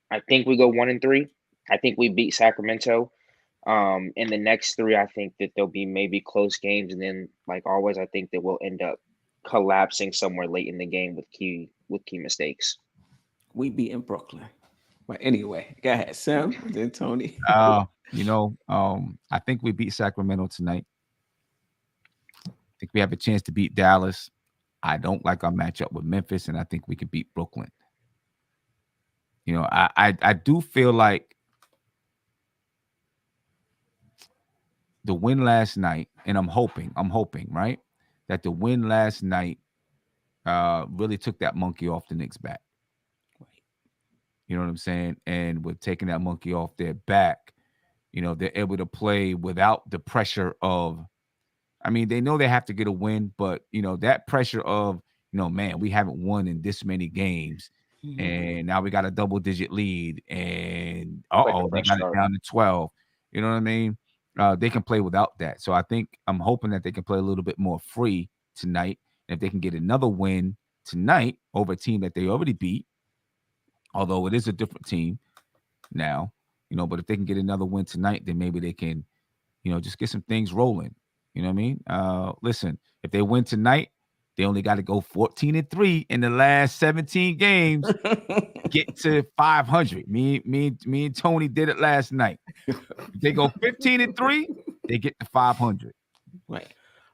[SPEAKER 3] I think we go 1-3. I think we beat Sacramento. In the next 3, I think that there'll be maybe close games, and then, like always, I think that we'll end up collapsing somewhere late in the game with key mistakes.
[SPEAKER 1] We beat in Brooklyn. But anyway, go ahead, Sam, then Tony.
[SPEAKER 4] I think we beat Sacramento tonight. I think we have a chance to beat Dallas. I don't like our matchup with Memphis, and I think we could beat Brooklyn. I do feel like the win last night, and I'm hoping, right, that the win last night really took that monkey off the Knicks' back. You know what I'm saying? And with taking that monkey off their back, they're able to play without the pressure of, I mean, they know they have to get a win, but, that pressure of, man, we haven't won in this many games. And now we got a double-digit lead, and
[SPEAKER 3] Like a
[SPEAKER 4] they
[SPEAKER 3] fresh
[SPEAKER 4] got it
[SPEAKER 3] start.
[SPEAKER 4] down to 12. You know what I mean? They can play without that. So I'm hoping that they can play a little bit more free tonight. And if they can get another win tonight over a team that they already beat, although it is a different team now, but if they can get another win tonight, then maybe they can, just get some things rolling. You know what I mean? Listen, if they win tonight, they only got to go 14-3 in the last 17 games, get to 500. Me and Tony did it last night. If they go 15-3, they get to 500.
[SPEAKER 1] Right.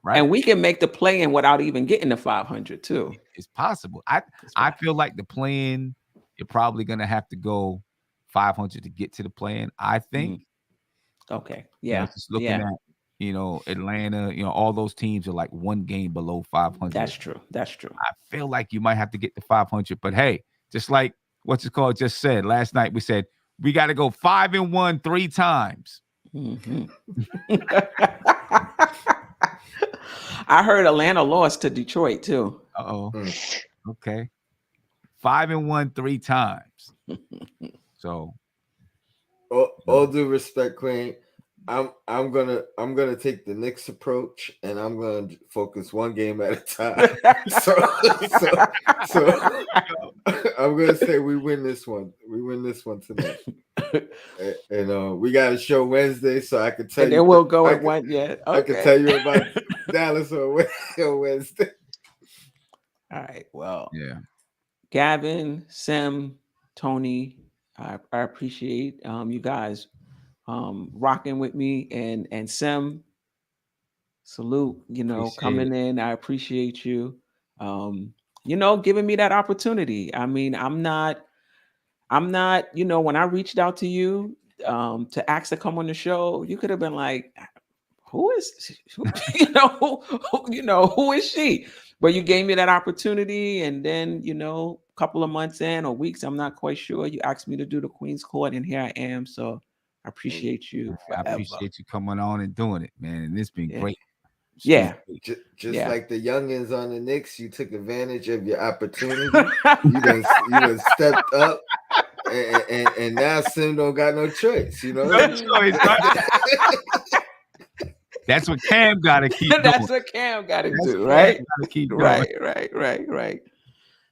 [SPEAKER 4] Right?
[SPEAKER 1] And we can make the play in without even getting to 500 too.
[SPEAKER 4] It's possible. I feel like the plan, you're probably gonna have to go 500 to get to the plan. I think.
[SPEAKER 1] Okay. Yeah.
[SPEAKER 4] Just looking at Atlanta, all those teams are like one game below 500.
[SPEAKER 1] That's true. That's true.
[SPEAKER 4] I feel like you might have to get to 500, but hey, Just like what's it called just said last night. We said we got to go 5-1 3 times.
[SPEAKER 1] Mhm. I heard Atlanta lost to Detroit too.
[SPEAKER 4] Uh-oh.
[SPEAKER 2] Mm.
[SPEAKER 4] Okay. 5-1 3 times. So
[SPEAKER 2] All due respect, Queen. I'm gonna take the Knicks approach, and I'm gonna focus one game at a time. So I'm gonna say we win this one. We win this one tonight, and we got a show Wednesday, so I can tell
[SPEAKER 1] And
[SPEAKER 2] you.
[SPEAKER 1] then we'll go at one. Yeah.
[SPEAKER 2] I can
[SPEAKER 1] Okay.
[SPEAKER 2] tell you about Dallas on Wednesday.
[SPEAKER 1] All right. Well,
[SPEAKER 4] yeah.
[SPEAKER 1] Gavin, Sim, Tony, I appreciate you guys rocking with me, and Sim, salute,
[SPEAKER 4] Appreciate
[SPEAKER 1] coming
[SPEAKER 4] it.
[SPEAKER 1] in. I appreciate you. Giving me that opportunity. I mean, I'm not, when I reached out to you to ask to come on the show, you could have been like, who is who, who is she? But you gave me that opportunity, and then a couple of months in or weeks, I'm not quite sure, you asked me to do the Queen's Court, and here I am. So I appreciate you
[SPEAKER 4] I
[SPEAKER 1] forever.
[SPEAKER 4] appreciate you coming on and doing it, man. And it's been
[SPEAKER 1] Yeah.
[SPEAKER 4] great. It's been
[SPEAKER 1] Yeah.
[SPEAKER 4] great.
[SPEAKER 2] Just
[SPEAKER 1] Yeah.
[SPEAKER 2] like the youngins on the Knicks, you took advantage of your opportunity. You done stepped up, and now Sim don't got no choice.
[SPEAKER 4] No choice, right? That's what Cam got to keep doing.
[SPEAKER 1] That's what Cam got to
[SPEAKER 4] That's
[SPEAKER 1] do,
[SPEAKER 4] what Cam
[SPEAKER 1] right?
[SPEAKER 4] got to keep doing.
[SPEAKER 1] Right.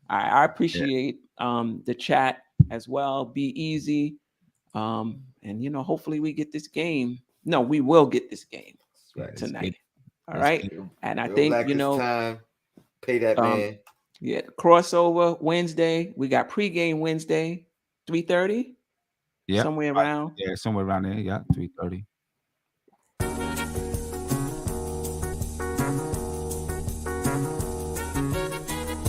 [SPEAKER 1] I appreciate the chat as well. Be easy. And hopefully we get this game. No, we will get this game
[SPEAKER 2] Right.
[SPEAKER 1] tonight. All
[SPEAKER 4] Let's
[SPEAKER 1] right.
[SPEAKER 4] get it.
[SPEAKER 1] And I
[SPEAKER 2] Bill
[SPEAKER 1] think,
[SPEAKER 2] Black is time. Pay that man.
[SPEAKER 1] Yeah, crossover Wednesday. We got pregame Wednesday, 3:30.
[SPEAKER 4] Yeah.
[SPEAKER 1] Somewhere around.
[SPEAKER 4] Yeah, somewhere around there. Yeah, 3:30.